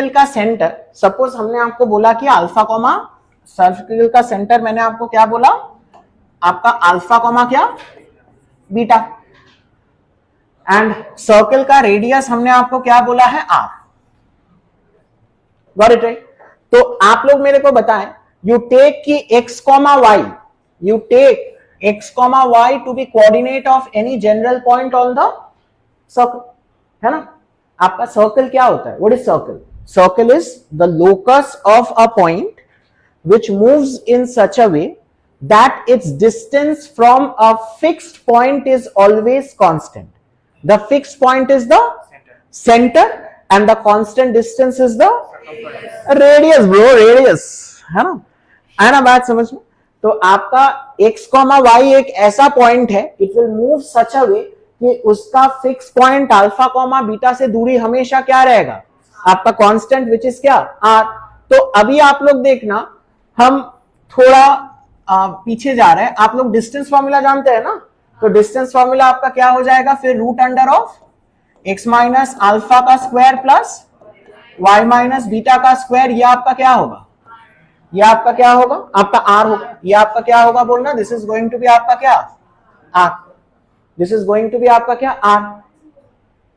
S1: का सेंटर, सपोज हमने आपको बोला कि अल्फा कॉमा, सर्कल का सेंटर मैंने आपको क्या बोला, आपका अल्फा कॉमा क्या, बीटा, एंड सर्कल का रेडियस हमने आपको क्या बोला है, आर। Got it right? तो आप लोग मेरे को बताएं, यू टेक की x comma y to be coordinate of any general point on the circle, है ना। आपका सर्कल क्या होता है, what is circle? Circle is the locus of a point which moves in such a way that its distance from a fixed point is always constant. The fixed point is the center and the constant distance is the radius, bro, radius, है ना बात समझ में? तो आपका x, y एक ऐसा point है, it will move such a way कि उसका fix point alpha comma beta से दूरी हमेशा क्या रहेगा, आपका कांस्टेंट, विच इज क्या, r। तो अभी आप लोग देखना, हम थोड़ा पीछे जा रहे हैं। आप लोग डिस्टेंस फॉर्मूला जानते हैं ना, तो डिस्टेंस फॉर्मूला आपका क्या हो जाएगा फिर, root under of x minus alpha का square plus y minus beta का स्क्वायर। ये आपका क्या होगा, ये आपका क्या होगा, आपका r होगा। ये आपका क्या होगा बोलना, this is going to be आपका क्या, r। This is going to be आपका क्या, r।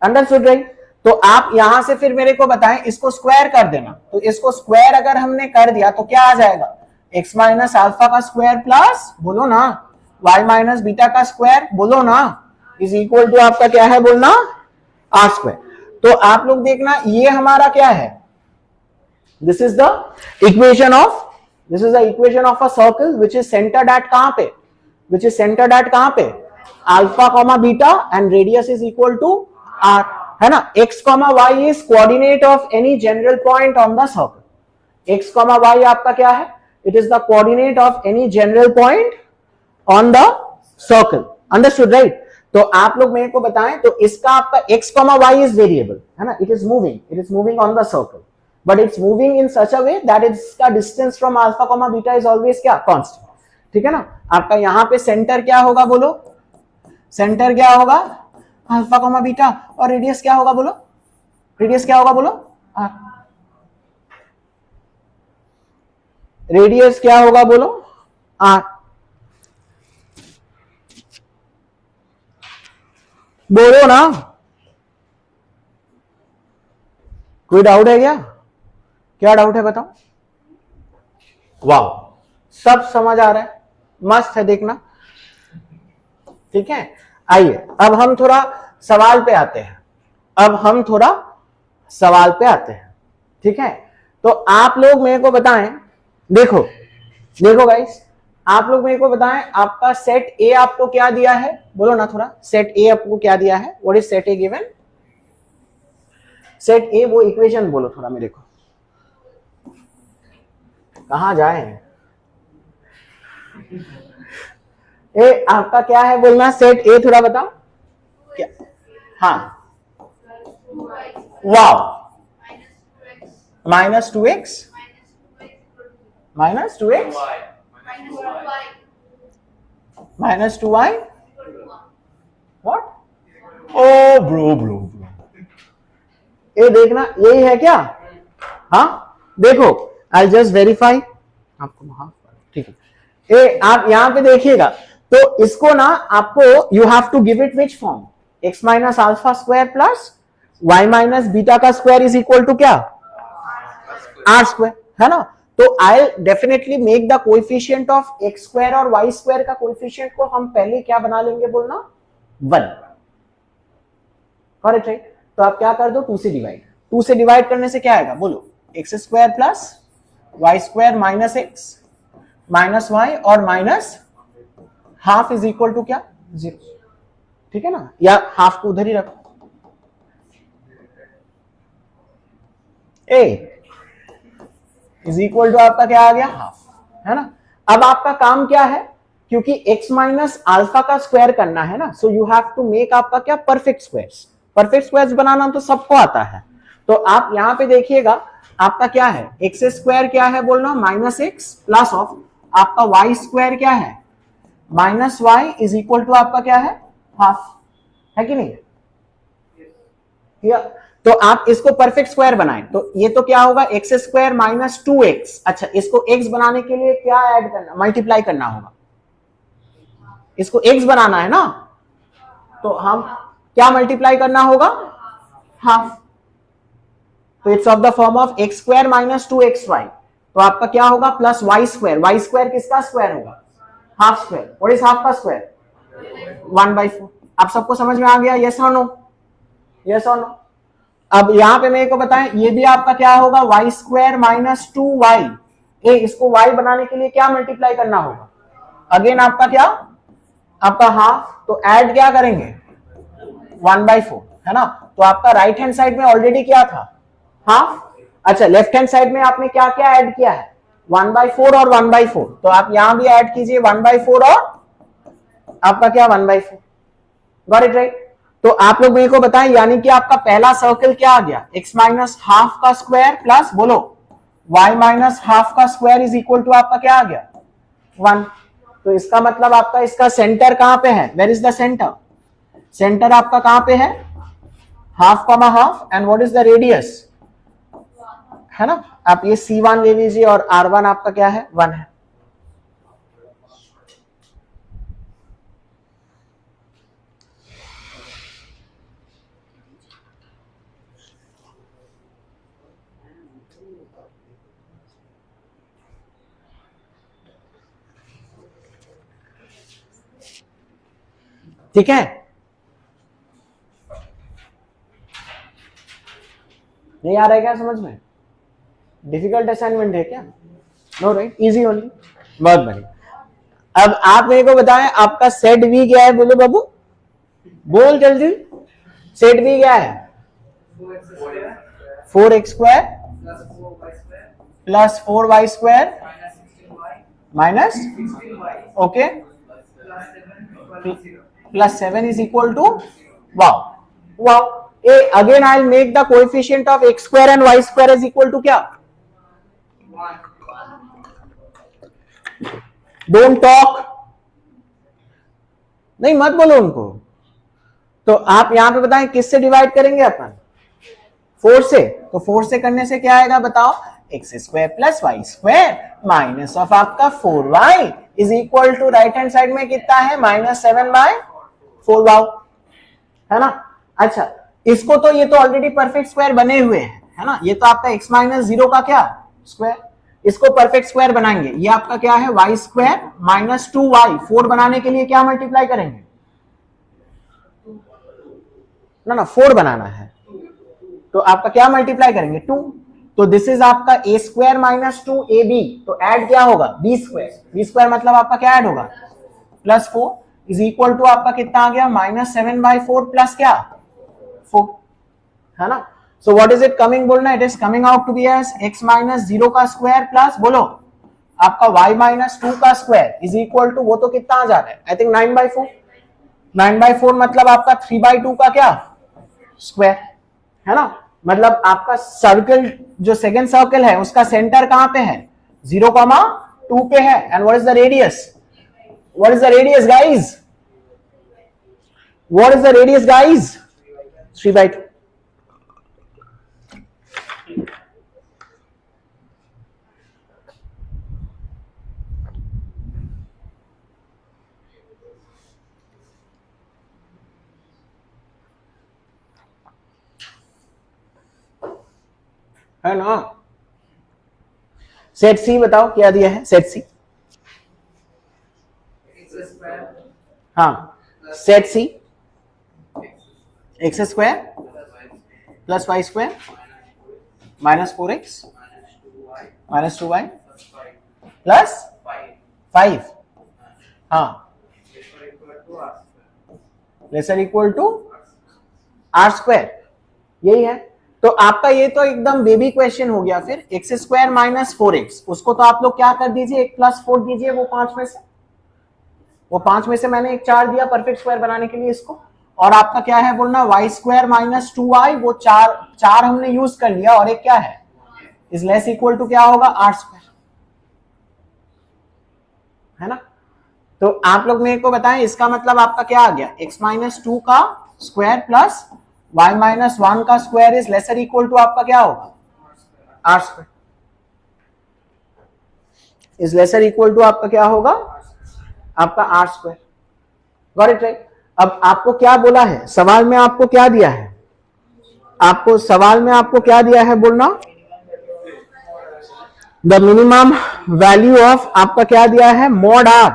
S1: Understood right? तो आप यहां से फिर मेरे को बताएं, इसको स्क्वायर कर देना। तो इसको स्क्वायर अगर हमने कर दिया तो क्या आ जाएगा, x माइनस अल्फा का स्क्वायर प्लस, बोलो ना, y माइनस बीटा का स्क्वायर, बोलो ना, इज इक्वल टू आपका क्या है बोलना, r स्क्वायर। तो आप लोग देखना, ये हमारा क्या है, this is the equation of this is the equation of a circle which is centred at कहां पे, विच इज सेंटर्ड एट कहां पे, alpha comma beta and radius is equal to r, है ना. X comma y is coordinate of any general point on the circle. X comma y आपका क्या है, it is the coordinate of any general point on the circle. Understood right. तो आप लोग मेरे को बताएं, तो इसका आपका x, y इज वेरिएबल है ना, it is moving on the circle, but it's moving in such a way that इसका distance from alpha beta is always क्या, कांस्टेंट. ठीक है ना. आपका यहां पे सेंटर क्या होगा बोलो, सेंटर क्या होगा, अल्फा बीटा, और रेडियस क्या होगा बोलो, रेडियस क्या होगा बोलो, रेडियस क्या होगा बोलो, आर. बोलो ना, कोई डाउट है क्या, क्या डाउट है बताओ. वाह, सब समझ आ रहा है, मस्त है, देखना. ठीक है. आइए अब हम थोड़ा सवाल पे आते हैं, अब हम थोड़ा सवाल पे आते हैं. ठीक है. तो आप लोग मेरे को बताएं, देखो देखो गाइस, आप लोग मेरे को बताएं, आपका सेट ए आपको क्या दिया है, बोलो ना थोड़ा, सेट ए आपको क्या दिया है, what is set A given, set ए वो इक्वेशन बोलो थोड़ा मेरे को, कहां जाए. ए आपका क्या है बोलना, सेट ए थोड़ा बताओ क्या. हाँ, वाव, -2x -2x -2y what, O bro, ये देखना, यही है क्या. हाँ देखो, आई जस्ट वेरीफाई आपको, हाँ ठीक है. ए आप यहां पे देखिएगा, तो इसको ना आपको you have to give it which form, x minus alpha square plus y minus beta का स्क्वायर इज इक्वल टू क्या, आर स्क्वायर, है ना. तो I definitely make the coefficient of x square और y स्क्वायर का coefficient को हम पहले क्या बना लेंगे बोलना, 1. Correct right. तो आप क्या कर दो, 2 से डिवाइड, 2 से डिवाइड करने से क्या आएगा बोलो, x square plus y square minus x minus y और minus half is equal to क्या, 0. ठीक है ना, या हाफ को उधर ही रखो. a इज इक्वल टू आपका क्या आ गया, हाफ, है ना. अब आपका काम क्या है, क्योंकि x माइनस अल्फा का स्क्वायर करना है ना, so you have to make आपका क्या, परफेक्ट स्क्वायर्स. परफेक्ट स्क्वायर्स बनाना तो सबको आता है. तो आप यहां पे देखिएगा, आपका क्या है, एक्स स्क्वायर क्या है बोलना, -x प्लस ऑफ आपका y स्क्वायर क्या है, -y इज इक्वल टू आपका क्या है, हाफ, है कि नहीं. तो आप इसको परफेक्ट स्क्वायर बनाएं, तो ये तो क्या होगा, एक्स स्क्वायर माइनस 2x. अच्छा, इसको x बनाने के लिए क्या ऐड करना, मल्टीप्लाई करना होगा, इसको x बनाना है ना, तो हम क्या मल्टीप्लाई करना होगा, हाफ. तो it's of the form of x square minus 2xy. तो आपका क्या होगा, प्लस y स्क्वायर किसका स्क्वायर होगा, half square. What is half का स्क्वायर, 1/4. आप सबको समझ में आ गया, यस और नो, यस और नो. अब यहां पे मेरे को बताएं, ये भी आपका क्या होगा, y स्क्वायर माइनस 2y. इसको y बनाने के लिए क्या मल्टीप्लाई करना होगा, अगेन आपका क्या, आपका हाफ. तो ऐड क्या करेंगे, 1/4, है ना. तो आपका राइट हैंड साइड में ऑलरेडी क्या था, हाफ. अच्छा, लेफ्ट हैंड साइड में आपने क्या क्या ऐड किया है, 1/4 और 1/4. तो आप यहां भी ऐड कीजिए 1/4 और आपका क्या, 1/4. Got it right. तो आप लोग मेरे को बताएं, यानी कि आपका पहला सर्कल क्या आ गया, x माइनस हाफ का स्क्वायर प्लस बोलो y माइनस हाफ का स्क्वायर इज इक्वल टू आपका क्या आ गया, 1. तो इसका मतलब आपका इसका सेंटर कहां पे है, where is the centre, centre आपका कहां पे है, half comma half, and what is the radius, है ना. आप ये C1 ले लीजिए और R1 आपका क्या है, 1 है. ठीक है, नहीं आ रहा है क्या समझ में, डिफिकल्ट असाइनमेंट है क्या, नो राइट, इजी ओनली, बहुत बढ़िया। अब आप मेरे को बताएं आपका सेट वी क्या है, बोलो बाबू, बोल जल्दी, सेट वी क्या है? 4x square plus 4y square minus, okay, plus 7 is equal to, wow wow, ए again I will make the coefficient of x square and y square is equal to क्या? Don't talk, नहीं मत बोलो उनको। तो आप यहां पे बताएं किससे डिवाइड करेंगे अपन? 4 से। तो 4 से करने से क्या आएगा बताओ? X square plus y square minus of आपका 4y is equal to right hand side में कितना है? -7/4 वाओ, है ना। अच्छा, इसको तो ये तो ऑलरेडी परफेक्ट स्क्वायर बने हुए हैं, है ना। ये तो आपका x माइनस 0 का क्या स्क्वायर, इसको परफेक्ट स्क्वायर बनाएंगे। ये आपका क्या है? y स्क्वायर माइनस 2y, 4 बनाने के लिए क्या मल्टीप्लाई करेंगे? ना 4 बनाना है तो आपका क्या मल्टीप्लाई करेंगे? 2। तो दिस इज आपका a स्क्वायर माइनस 2ab, तो ऐड क्या होगा? b स्क्वायर, b स्क्वायर मतलब आपका क्या ऐड होगा? +4 इज इक्वल टू आपका कितना आ गया? -7/4 प्लस क्या? 4, है ना। So what is it coming बोलना? It is coming out to be as x minus 0 का स्क्वायर प्लस बोलो आपका y माइनस 2 का स्क्वायर इज इक्वल टू, वो तो कितना आ जा रहा है? आई थिंक 9/4, 9/4 मतलब आपका 3/2 का क्या स्क्वायर, है ना। मतलब आपका सर्कल जो सेकंड सर्कल है उसका सेंटर कहां पे है? 0,2 पे है। And what is the radius? What is the radius guys? What is the radius guys? 3/2, है ना। सेट सी बताओ क्या दिया है? सेट सी, हाँ set C x square plus y square minus 4x minus 2y plus 5, हाँ lesser equal to r square, यही है। तो आपका ये तो एकदम बेबी क्वेश्चन हो गया। फिर एक्स स्क्वायर माइनस 4x, उसको तो आप लोग क्या कर दीजिए? 1+4 दीजिए, वो 5 में से, वो 5 में से मैंने एक 4 दिया परफेक्ट स्क्वायर बनाने के लिए इसको। और आपका क्या है बोलना? y स्क्वायर माइनस 2y, वो 4 हमने यूज कर लिया, और एक क्या है? इज लेस इक्वल टू क्या होगा? आर स्क्वायर, है ना। तो आप लोग मेरे को बताएं इसका मतलब आपका क्या आ गया? x माइनस 2 का स्क्वायर प्लस y माइनस 1 का square is lesser equal to आपका क्या होगा? R square is lesser equal to आपका क्या होगा? आपका r square. Got it right. अब आपको क्या बोला है सवाल में? आपको क्या दिया है? आपको सवाल में आपको क्या दिया है बोलना? द मिनिमम वैल्यू ऑफ आपका क्या दिया है? Mod r.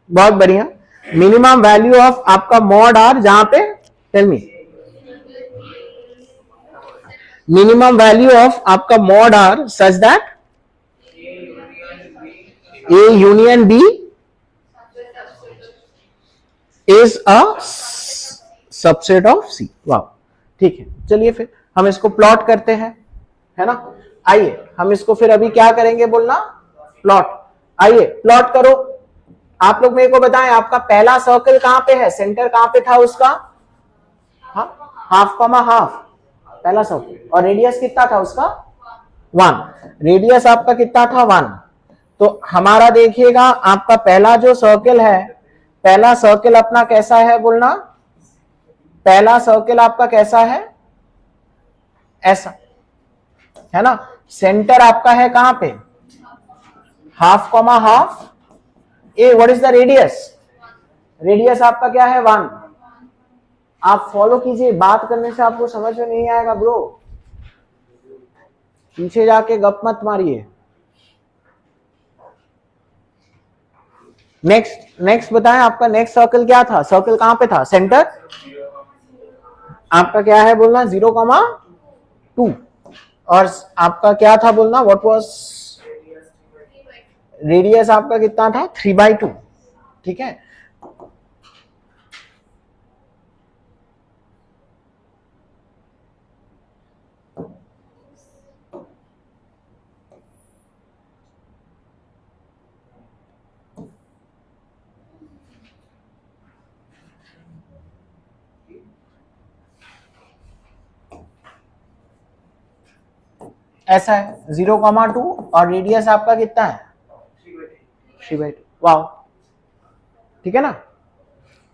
S1: बहुत बढ़िया, मिनिमम वैल्यू ऑफ आपका मॉड आर, जहां पे tell me minimum value of आपका mod r such that A union B is a subset of C। वाह, ठीक है। चलिए फिर हम इसको प्लॉट करते हैं, है ना। आइए हम इसको फिर अभी क्या करेंगे बोलना? प्लॉट। आइए प्लॉट करो। आप लोग मेरे को बताएं आपका पहला सर्कल कहां पे है? सेंटर कहां पे था उसका? हाफ कॉमा हाफ, पहला सर्कल। और रेडियस कितना था उसका? 1। रेडियस आपका कितना था? 1। तो हमारा देखिएगा आपका पहला जो सर्कल है, पहला सर्कल अपना कैसा है बोलना? पहला सर्कल आपका कैसा है? ऐसा, है ना। सेंटर आपका है कहां पे? Half comma half. A what is the radius? Radius आपका क्या है? 1। आप फॉलो कीजिए, बात करने से आपको समझ में नहीं आएगा ब्रो, पीछे जाके गप मत मारिए। नेक्स्ट बताएं आपका नेक्स्ट सर्कल क्या था? सर्कल कहां पे था? सेंटर आपका क्या है बोलना? 0,2। और आपका क्या था बोलना? व्हाट वाज रेडियस आपका कितना था 3/2, ठीक है। ऐसा है 0,2 और रेडियस आपका कितना है 3/2। वाओ, ठीक है ना।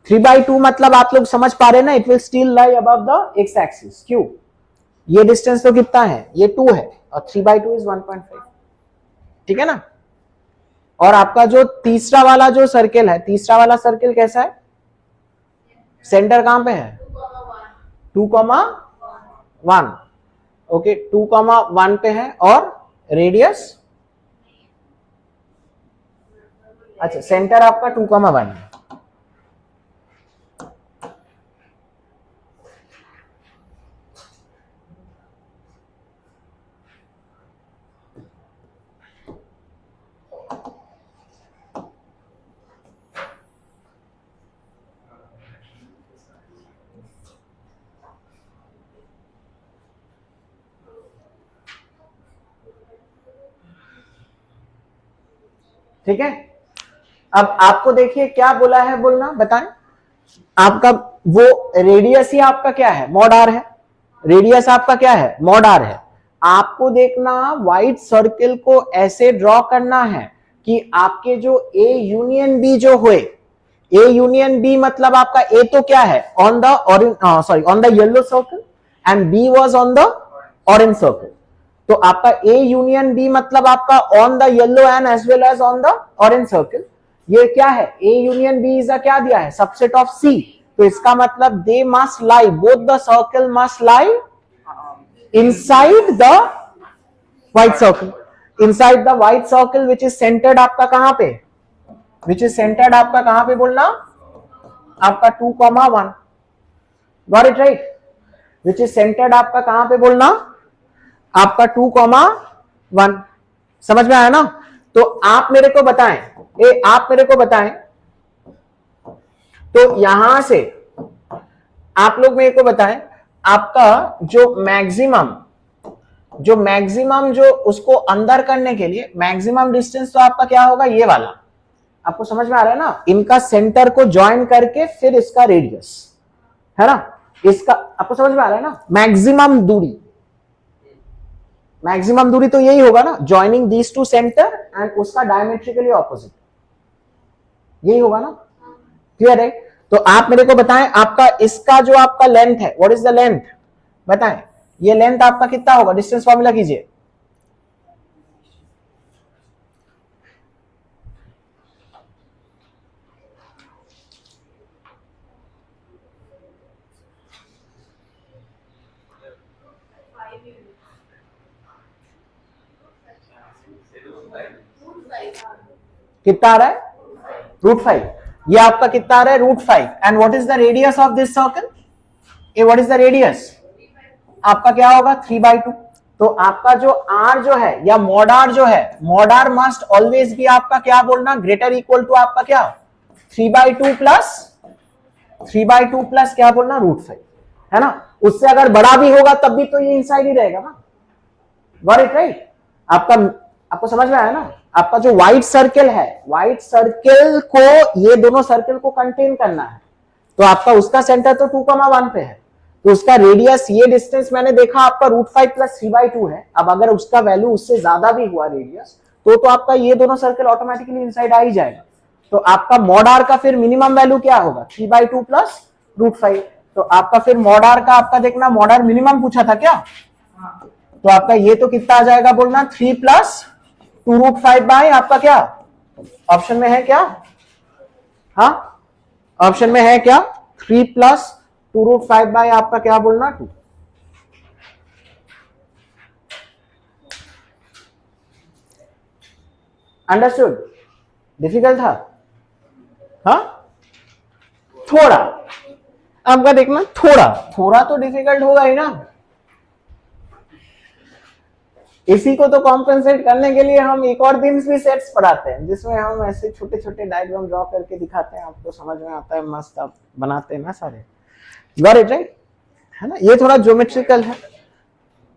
S1: 3/2 मतलब आप लोग समझ पा रहे हैं ना, it will still lie above the x axis. क्यों, ये डिस्टेंस तो कितना है, ये 2 है और 3/2 इज 1.5, ठीक है ना। और आपका जो तीसरा वाला जो सर्किल है, तीसरा वाला सर्किल कैसा है, सेंटर कहां पे है 2,1, ओके 2,1 पे है और रेडियस, अच्छा सेंटर आपका 2,1 है। ठीक है, अब आपको देखिए क्या बोला है, बोलना बताएं। आपका वो रेडियस ही आपका क्या है, मॉड आर है। रेडियस आपका क्या है, मॉड आर है। आपको देखना व्हाइट सर्किल को ऐसे ड्रॉ करना है कि आपके जो ए यूनियन बी जो हुए, ए यूनियन बी मतलब आपका ए तो क्या है on the sorry on the yellow circle and B was on the orange circle. तो आपका ए यूनियन बी मतलब आपका on the yellow and as well as on the orange circle. ये क्या है, ए यूनियन बी इज क्या दिया है, सबसेट ऑफ सी। तो इसका मतलब they must lie, both the circle must lie inside the white circle, inside the white circle which is centred आपका कहां पे, विच इज सेंटर्ड आपका कहां पे बोलना, आपका 2,1, got it right. Which is centred आपका कहां पे बोलना, आपका 2,1। समझ में आया ना। तो आप मेरे को बताएं, आप मेरे को बताएं, तो यहां से आप लोग मेरे को बताएं, आपका जो मैक्सिमम जो उसको अंदर करने के लिए मैक्सिमम डिस्टेंस तो आपका क्या होगा, ये वाला। आपको समझ में आ रहा है ना, इनका सेंटर को ज्वाइन करके फिर इसका रेडियस है ना, इसका आपको समझ में आ रहा है ना। मैक्सिमम दूरी तो यही होगा ना, joining these two centre and उसका डायमेट्रिकली ऑपोजिट, यही होगा ना, क्लियर है। तो आप मेरे को बताएं, आपका इसका जो आपका लेंथ है, व्हाट इज द लेंथ, बताएं। ये लेंथ आपका कितना होगा, डिस्टेंस फॉर्मूला कीजिए। कितना आ रहा है, √5। ये आपका कितना आ रहा है, √5। And what is the radius of this circle, A what is the radius, आपका क्या होगा 3/2। तो आपका जो आर जो है या मॉड आर जो है, मॉड आर मस्ट ऑलवेज भी आपका क्या बोलना, ग्रेटर इक्वल टू आपका क्या 3/2 प्लस क्या बोलना √5, है ना। उससे अगर बड़ा भी होगा तब भी तो ये इनसाइड ही रहेगा ना, गॉट इट राइट। आपको समझ में आया ना। आपका जो व्हाइट सर्किल है, व्हाइट सर्किल को, ये दोनों सर्किल को कंटेन करना है, तो आपका उसका सेंटर तो 2,1 पे है, तो उसका रेडियस, ये डिस्टेंस मैंने देखा आपका √5 प्लस 3/2 है। अब अगर उसका वैल्यू उससे ज्यादा भी हुआ रेडियस, तो आपका ये दोनों सर्किल ऑटोमेटिकली इनसाइड आ ही जाएगा। तो आपका मॉड आर का फिर मिनिमम वैल्यू क्या होगा, 3/2 प्लस √5। तो आपका फिर मॉड आर का आपका देखना, मॉड आर मिनिमम पूछा था क्या, तो आपका ये तो कितना आ जाएगा बोलना, 3 प्लस 2√5 बाय आपका क्या, ऑप्शन में है क्या, हाँ ऑप्शन में है क्या, 3 प्लस 2√5 बाय आपका क्या बोलना 2। अंडरस्टूड, डिफिकल्ट था, हाँ थोड़ा, आपका देखना थोड़ा थोड़ा तो डिफिकल्ट होगा ही ना। इसी को तो कॉम्पेंसेट करने के लिए हम एक और दिन भी सेट्स पढ़ाते हैं, जिसमें हम ऐसे छोटे छोटे डायग्राम ड्रॉ करके दिखाते हैं, आपको समझ में आता है, मस्त आप बनाते हैं ना सारे। गॉट इट राइट, है ना? ये थोड़ा ज्योमेट्रिकल है,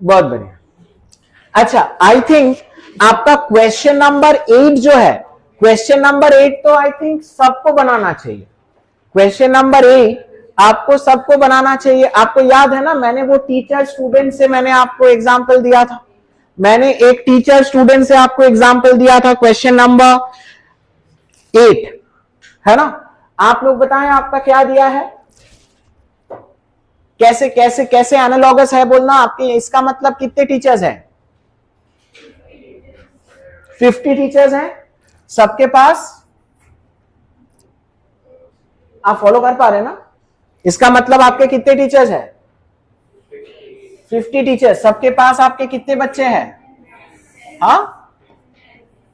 S1: बहुत बढ़िया। अच्छा, आई थिंक आपका क्वेश्चन नंबर 8 जो है, क्वेश्चन नंबर 8 तो आई थिंक सबको बनाना चाहिए। क्वेश्चन नंबर 8 आपको सबको बनाना चाहिए। आपको याद है ना, मैंने वो टीचर स्टूडेंट से मैंने आपको एग्जांपल दिया था, मैंने एक टीचर स्टूडेंट से आपको एग्जांपल दिया था, क्वेश्चन नंबर 8, है ना? आप लोग बताएं आपका क्या दिया है, कैसे कैसे कैसे एनालॉगस है बोलना आपके। इसका मतलब कितने टीचर्स हैं? 50 टीचर्स हैं सबके पास। आप फॉलो कर पा रहे हैं ना? इसका मतलब आपके कितने टीचर्स हैं? 50 टीचर्स। सबके पास आपके कितने बच्चे हैं? हाँ,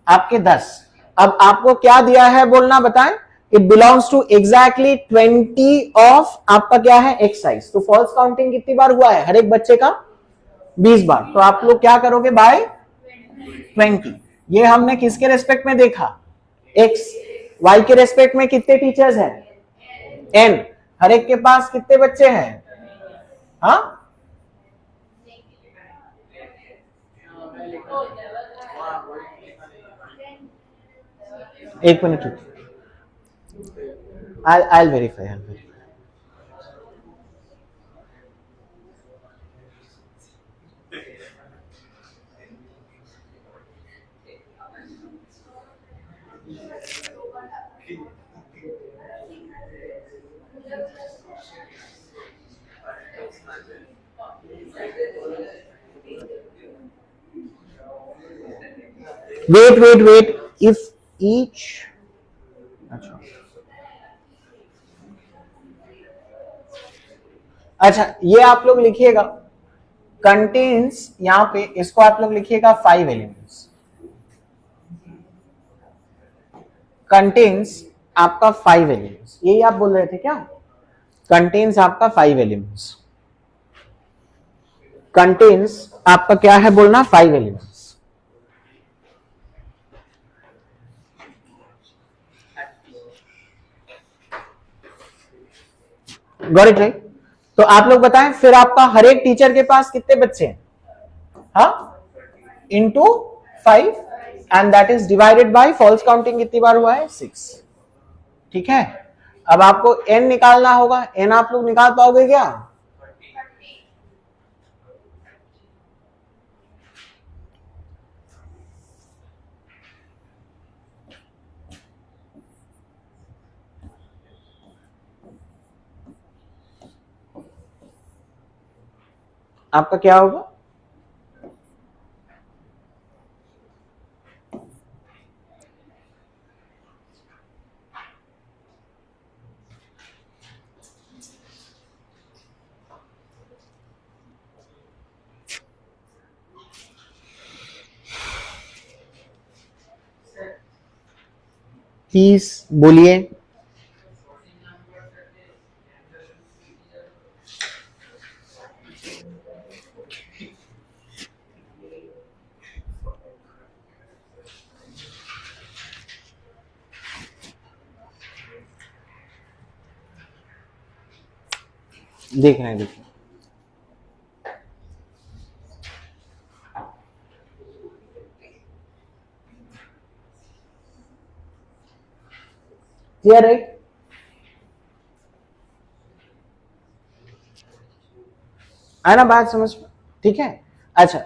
S1: आपके 10। अब आपको क्या दिया है बोलना, बताएं। It belongs to exactly 20 of आपका क्या है, एक्सरसाइज। तो फॉल्स काउंटिंग कितनी बार हुआ है हर एक बच्चे का? 20 बार। तो आप लोग क्या करोगे, बाय 20। ये हमने किसके रेस्पेक्ट में देखा? एक्स। वाई के रेस्पेक्ट में कितने टीचर्स हैं? एन। हर एक के पास कितने बच्चे हैं? हाँ, एक minute, I'll verify. Wait. If each, अच्छा ये आप लोग लिखिएगा, कंटेन्स, यहां पे इसको आप लोग लिखिएगा 5 एलिमेंट्स। कंटेन्स आपका 5 एलिमेंट्स, यही आप बोल रहे थे क्या? कंटेन्स आपका 5 एलिमेंट्स। कंटेन्स आपका क्या है बोलना, 5 एलिमेंट्स। Got it right? तो आप लोग बताएं फिर आपका हर एक टीचर के पास कितने बच्चे हैं? हाँ, into 5, and that is divided by false counting कितनी बार हुआ है? 6। ठीक है, अब आपको n निकालना होगा। n आप लोग निकाल पाओगे क्या? आपका क्या होगा? प्लीज बोलिए। देख रहे हैं, देखिए क्लियर है? है ना बात समझ? ठीक है, अच्छा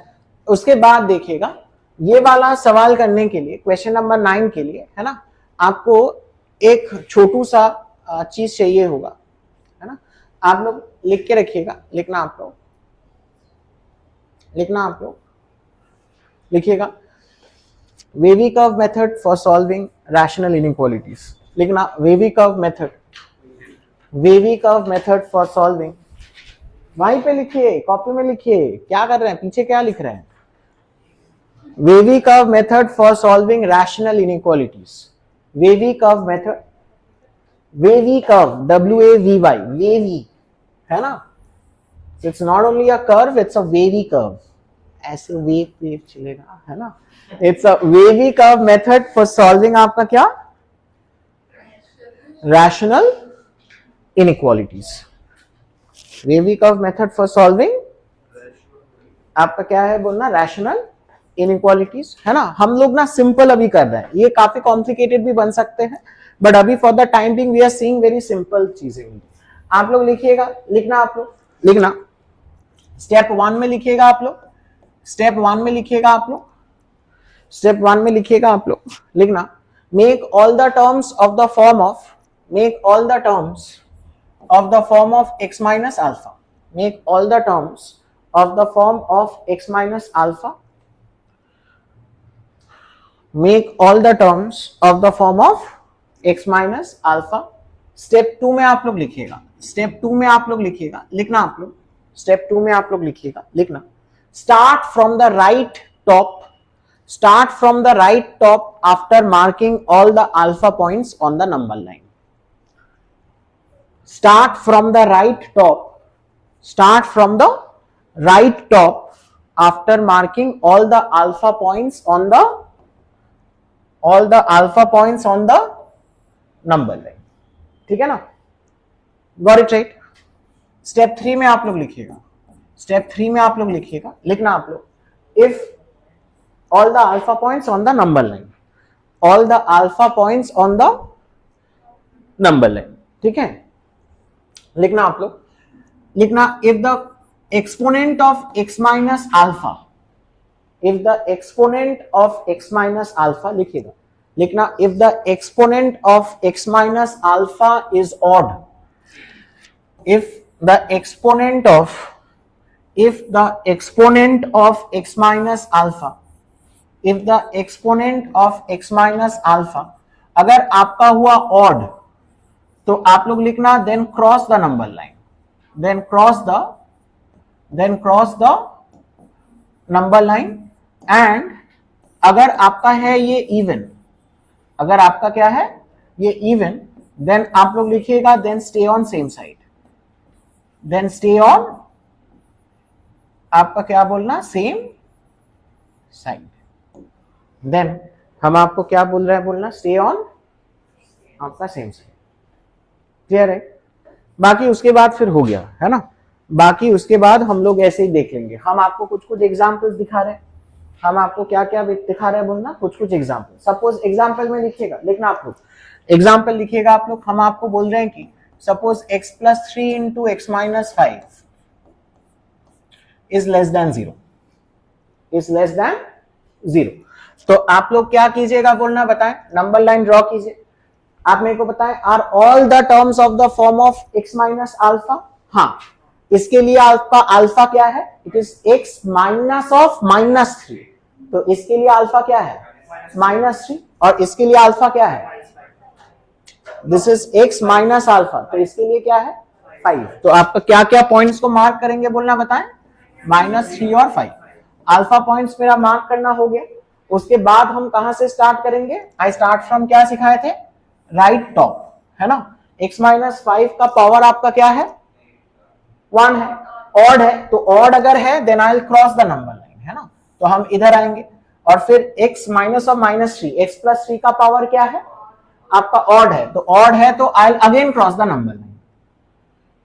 S1: उसके बाद देखिएगा, ये वाला सवाल करने के लिए, क्वेश्चन नंबर 9 के लिए, है ना, आपको एक छोटू सा चीज चाहिए होगा, है ना? आप लोग लिख के रखिएगा, लिखना आप लोग लिखिएगा, wavy curve method for solving rational inequalities. लिखना wavy curve method for solving, वहीं पे लिखिए, कॉपी में लिखिए। क्या कर रहे हैं, पीछे क्या लिख रहे हैं? Wavy curve method for solving rational inequalities. Wavy curve method, wavy curve, WAVY, wavy, है ना? It's not only a curve, it's a wavy curve, ऐसे वेव वेव चलेगा, है ना. It's a wavy curve method for solving आपका क्या, rational inequalities. Wavy curve method for solving आपका क्या है बोलना, रैशनल इनइक्वालिटीज, है ना. हम लोग ना सिंपल अभी कर रहे हैं, ये काफी कॉम्प्लिकेटेड भी बन सकते हैं, बट अभी for the time being we are seeing very simple चीजें. आप लोग लिखिएगा, लिखना आप लोग, लिखना. स्टेप 1 में लिखिएगा आप लोग, स्टेप 1 में लिखिएगा आप लोग, स्टेप 1 में लिखिएगा आप लोग, लिखना. Make all the terms of the form of, make all the terms of the form of x minus alpha, make all the terms of the form of x minus alpha, make all the terms of the form of x minus alpha. Step 2 में आप लोग लिखिएगा, step 2 में आप लोग लिखिएगा, लिखना आप लोग, स्टेप 2 में आप लोग लिखिएगा, लिखना. Start from the right top, start from the right top after marking all the alpha points on the number line. Start from the right top, start from the right top after marking all the alpha points on the, all the alpha points on the number line. ठीक है ना, got it right. Step 3 में आप लोग लिखिएगा, step 3 में आप लोग लिखिएगा, लिखना आप लोग. If all the alpha points on the number line, all the alpha points on the number line, ठीक है. लिखना आप लोग, लिखना. If the exponent of x minus alpha, if the exponent of x minus alpha, लिखिएगा, लिखना. If the exponent of x minus alpha is odd, if the exponent of, if the exponent of x minus alpha, if the exponent of x minus alpha अगर आपका हुआ odd, तो आप लोग लिखना then cross the number line, then cross the, then cross the number line. And अगर आपका है ये इवन, अगर आपका क्या है ये इवन, देन आप लोग लिखिएगा then stay on same side, then stay on, आपका क्या बोलना, सेम साइड. देन हम आपको क्या बोल रहे हैं बोलना, स्टे ऑन आपका सेम साइड. क्लियर है. बाकी उसके बाद फिर हो गया, है ना. बाकी उसके बाद हम लोग ऐसे ही देख लेंगे. हम आपको कुछ कुछ एग्जांपल्स दिखा रहे हैं, हम आपको क्या क्या दिखा रहे हैं बोलना, कुछ कुछ एग्जांपल. सपोज एग्जांपल में लिखिएगा, लिखना आप लोग, एग्जांपल लिखिएगा आप लोग. हम आपको बोल रहे हैं कि suppose x plus 3 into x minus 5 is less then 0, is less then 0. तो आप लोग क्या कीजिएगा बोलना, बताएं. नंबर लाइन ड्रॉ कीजिए. आप मेरे को बताएं, are all the terms of the form of x minus alpha. हाँ, इसके लिए आपका अल्फा क्या है, it is x minus of -3. तो इसके लिए अल्फा क्या है, -3. और इसके लिए अल्फा क्या है, this is x minus alpha. तो इसके लिए क्या है, 5. तो आपका क्या क्या पॉइंट्स को मार्क करेंगे बोलना, बताएं. -3 और 5 अल्फा पॉइंट्स मेरा मार्क करना हो गया. उसके बाद हम कहां से स्टार्ट करेंगे, आई स्टार्ट फ्रॉम, क्या सिखाए थे, राइट टॉप, है ना. x माइनस 5 का पावर आपका क्या है, 1 है. ऑड है, तो ऑड अगर है then I will cross the number line, है ना. तो हम इधर आएंगे और फिर x minus of -3, x plus 3 का पावर क्या है आपका, ऑड है. तो ऑड है तो आई will again cross the number line.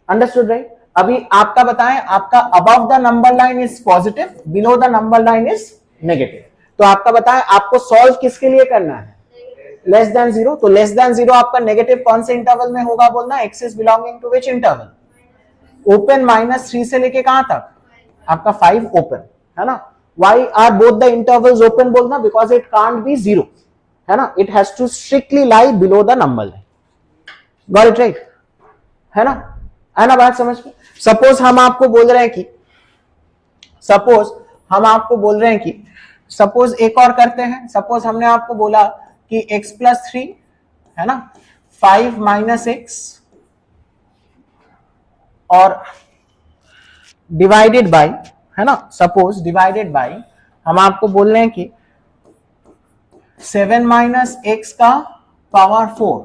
S1: Understood right. अभी आपका बताएं, आपका above the number line is positive, below the number line is negative. तो आपका बताएं आपको सॉल्व किसके लिए करना है, लेस देन 0. तो लेस देन 0 आपका नेगेटिव कौन से इंटरवल में होगा बोलना, x is belonging to which interval, open -3 से लेके कहां तक, आपका 5 ओपन, है ना. Why are both the intervals open बोलना, बिकॉज इट कांट बी 0, है ना. It has to strictly lie below the number line. Got it right, है ना. है ना बात समझ में. सपोज हम आपको बोल रहे हैं कि, सपोज हम आपको बोल रहे हैं कि, सपोज एक और करते हैं. सपोज हमने आपको बोला कि x प्लस 3, है ना, 5 माइनस x और डिवाइडेड बाय, है ना. सपोज डिवाइडेड बाय, हम आपको बोल रहे हैं कि 7 माइनस x का पावर 4,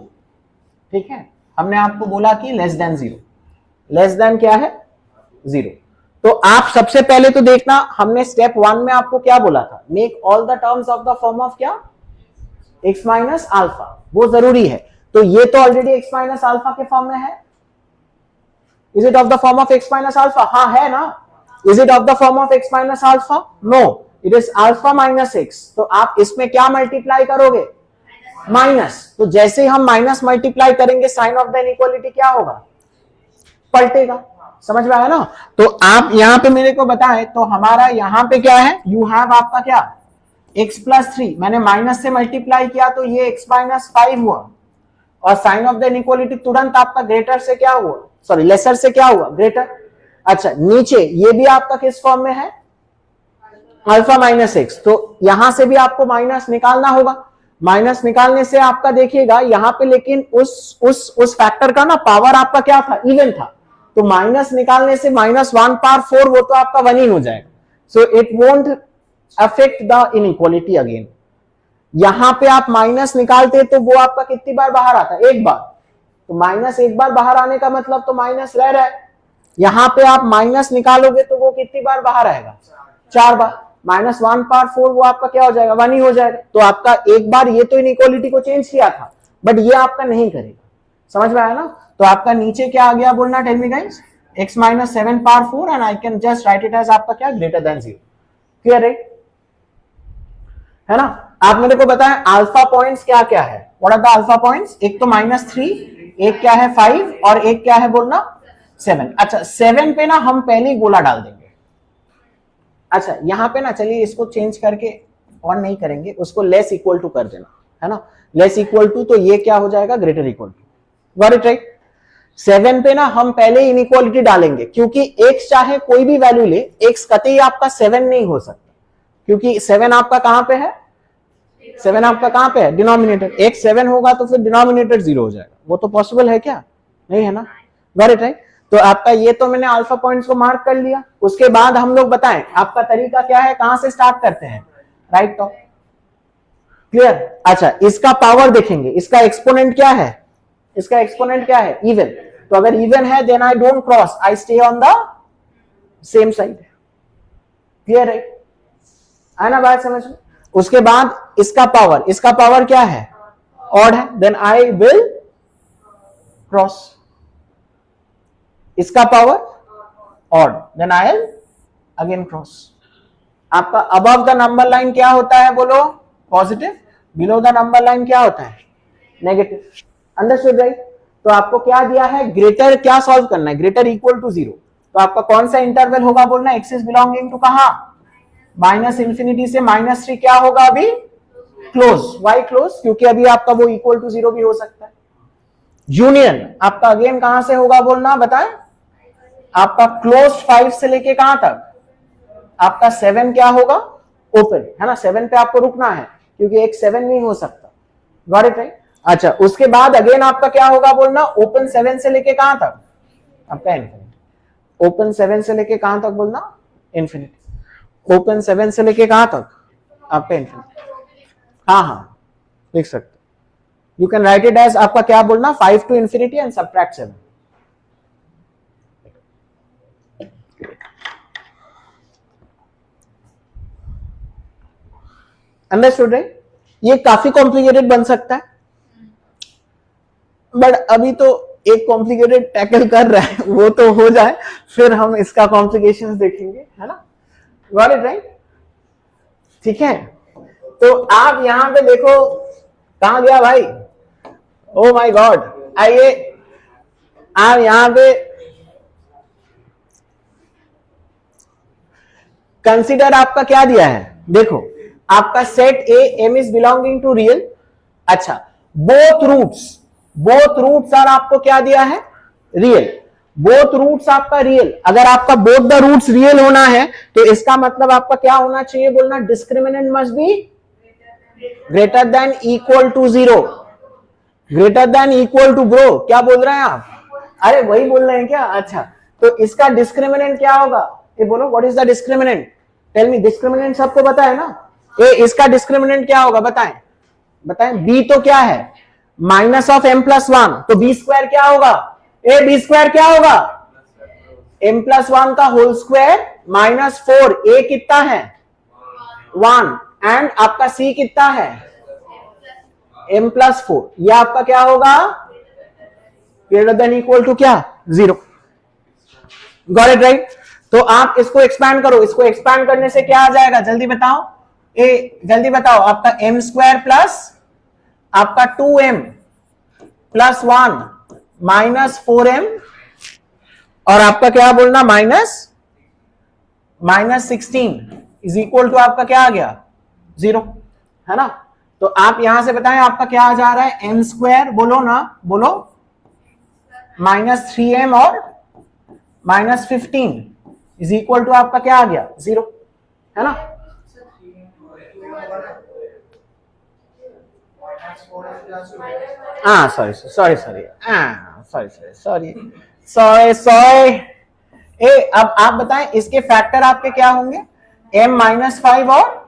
S1: ठीक है. हमने आपको बोला कि लेस देन 0, लेस देन क्या है 0. तो आप सबसे पहले तो देखना, हमने स्टेप 1 में आपको क्या बोला था, make all the terms of the form of क्या, x माइनस अल्फा, वो जरूरी है। तो ये तो ऑलरेडी x माइनस अल्फा के फॉर्म में है। Is it of the form of x minus alpha? हाँ है ना। Is it of the form of x minus alpha? No, it is alpha minus x। तो आप इसमें क्या मल्टीप्लाई करोगे, माइनस। तो जैसे ही हम माइनस मल्टीप्लाई करेंगे साइन ऑफ द इनइक्वालिटी क्या होगा, पलटेगा। समझ में आया ना। तो आप यहां पे मेरे को बताएं, तो हमारा यहां पे क्या है, यू हैव आपका क्या, x प्लस 3, मैंने माइनस से मल्टीप्लाई किया तो ये x माइनस 5 हुआ, और साइन ऑफ द इनइक्वालिटी तुरंत आपका ग्रेटर से क्या हुआ, सॉरी लेसर से क्या हुआ, ग्रेटर। अच्छा, नीचे ये भी आपका किस फॉर्म में है, अल्फा माइनस एक्स। तो यहां से भी आपको माइनस निकालना होगा। माइनस निकालने से आपका देखिएगा यहां पे, लेकिन उस फैक्टर का ना पावर आपका क्या था, इवन था। तो माइनस निकालने से -1 पावर 4 वो तो आपका 1 ही हो जाएगा। So it won't affect the inequality again. यहां पे आप माइनस निकालते तो वो आपका कितनी बार बाहर आता, एक बार। तो माइनस एक बार बाहर आने का मतलब तो माइनस रह रहा है। यहां पे आप माइनस निकालोगे तो वो कितनी बार बाहर आएगा, 4 बार। -1 पावर 4 वो आपका क्या हो जाएगा, 1 ही हो जाएगा। तो आपका एक बार ये तो इनइक्वालिटी को चेंज किया था, बट ये आपका नहीं करेगा। समझ में आया ना। तो आपका नीचे क्या आ गया बोलना, tell me guys, x minus 7 power 4 and I can just write it as आपका क्या, ग्रेटर देन 0। क्लियर है ना। आप मेरे को बताएं अल्फा पॉइंट्स क्या क्या है, what are the alpha points. एक तो -3, एक क्या है 5, और एक क्या है बोलना 7। अच्छा 7 पे ना हम पहले गोला डाल देंगे। अच्छा यहां पे ना चलिए इसको चेंज करके और नहीं करेंगे, उसको लेस इक्वल टू कर देना, है ना। लेस इक्वल टू, तो ये क्या हो जाएगा, greater equal to. Got it right. 7 पे ना हम पहले इनइक्वालिटी डालेंगे, क्योंकि x चाहे कोई भी वैल्यू ले, x कतई आपका 7 नहीं हो सकता, क्योंकि 7 आपका कहां पे है, 7 आपका कहां पे है, डिनोमिनेटर। x 7 होगा तो फिर डिनोमिनेटर 0 हो जाएगा। वो तो पॉसिबल है क्या, नहीं है ना। Got it right. तो आपका ये तो मैंने अल्फा पॉइंट्स को मार्क कर लिया। उसके बाद हम लोग बताएं आपका तरीका क्या है, कहां से स्टार्ट करते हैं, राइट टॉप। क्लियर। अच्छा इसका पावर देखेंगे, इसका एक्सपोनेंट क्या है, इसका एक्सपोनेंट क्या है, इवन। तो अगर इवन है then I don't cross, I stay on the same side. Clear है, है ना बात समझ में। उसके बाद इसका पावर क्या है, ऑड है, देन आई विल क्रॉस। इसका power odd, then I will again cross. आपका अबव द नंबर लाइन क्या होता है बोलो, positive. Below the number line क्या होता है, नेगेटिव। Understood right. तो आपको क्या दिया है, ग्रेटर क्या सॉल्व करना है, ग्रेटर इक्वल टू 0। तो आपका कौन सा इंटरवल होगा बोलना, एक्स इज बिलोंगिंग टू कहां, -∞ से -3 क्या होगा अभी, क्लोज। वाई क्लोज, क्योंकि अभी आपका वो इक्वल टू 0 भी हो सकता है। यूनियन आपका अगेन कहां से होगा बोलना, बताएं। आपका क्लोज 5 से लेके कहां तक, आपका 7 क्या होगा, ओपन, है ना। 7 पे आपको रुकना है, क्योंकि एक 7 नहीं हो सकता। Got it right. अच्छा उसके बाद अगेन आपका क्या होगा बोलना, ओपन 7 से लेके कहां तक, आपका इन्फिनिटी। ओपन 7 से लेके कहां तक बोलना, इन्फिनिटी। ओपन 7 से लेके कहां तक, आपका इन्फिनिटी। हाँ लिख सकते, you can write it as आपका क्या बोलना, 5 to infinity and subtract 7। Understood right. ये काफी कॉम्प्लिकेटेड बन सकता है, बट अभी तो एक कॉम्प्लिकेटेड टैकल कर रहा है, वो तो हो जाए फिर हम इसका कॉम्प्लिकेशंस देखेंगे, है ना। Got it right. ठीक है। तो आप यहां पे देखो, कहां गया भाई, ओ माय गॉड। आइए आप यहां पे कंसीडर आपका क्या दिया है, देखो आपका set A m is belonging to real. अच्छा बोथ रूट्स आर आपको क्या दिया है, रियल। बोथ रूट्स आपका रियल। अगर आपका बोथ द रूट्स रियल होना है तो इसका मतलब आपका क्या होना चाहिए बोलना, discriminant must be greater than equal to 0। Greater than equal to, bro क्या बोल रहे हैं आप, अरे वही बोल रहे हैं क्या। अच्छा तो इसका डिस्क्रिमिनेंट क्या होगा, ये बोलो what is the discriminant, tell me. Discriminant सबको पता है ना, ए इसका डिस्क्रिमिनेंट क्या होगा बताएं, बताएं। बी तो क्या है, -(m+1), तो बी स्क्वायर क्या होगा, ए बी स्क्वायर क्या होगा, m प्लस 1 का होल स्क्वायर माइनस 4, a कितना है 1 एंड आपका c कितना है m प्लस 4, यह आपका क्या होगा ग्रेटर देन इक्वल टू क्या 0। Got it right. तो आप इसको एक्सपैंड करो, इसको एक्सपैंड करने से क्या आ जाएगा जल्दी बताओ, जल्दी बताओ, आपका m स्क्वायर प्लस आपका 2m प्लस 1 माइनस 4m और आपका क्या बोलना माइनस 16 इज इक्वल टू आपका क्या आ गया 0, है ना। तो आप यहां से बताएं आपका क्या आ जा रहा है m स्क्वायर, बोलो ना, बोलो माइनस 3m और माइनस 15 इज इक्वल टू आपका क्या आ गया 0, है ना। हाँ सॉरी। अब आप बताएं इसके फैक्टर आपके क्या होंगे m माइनस 5 और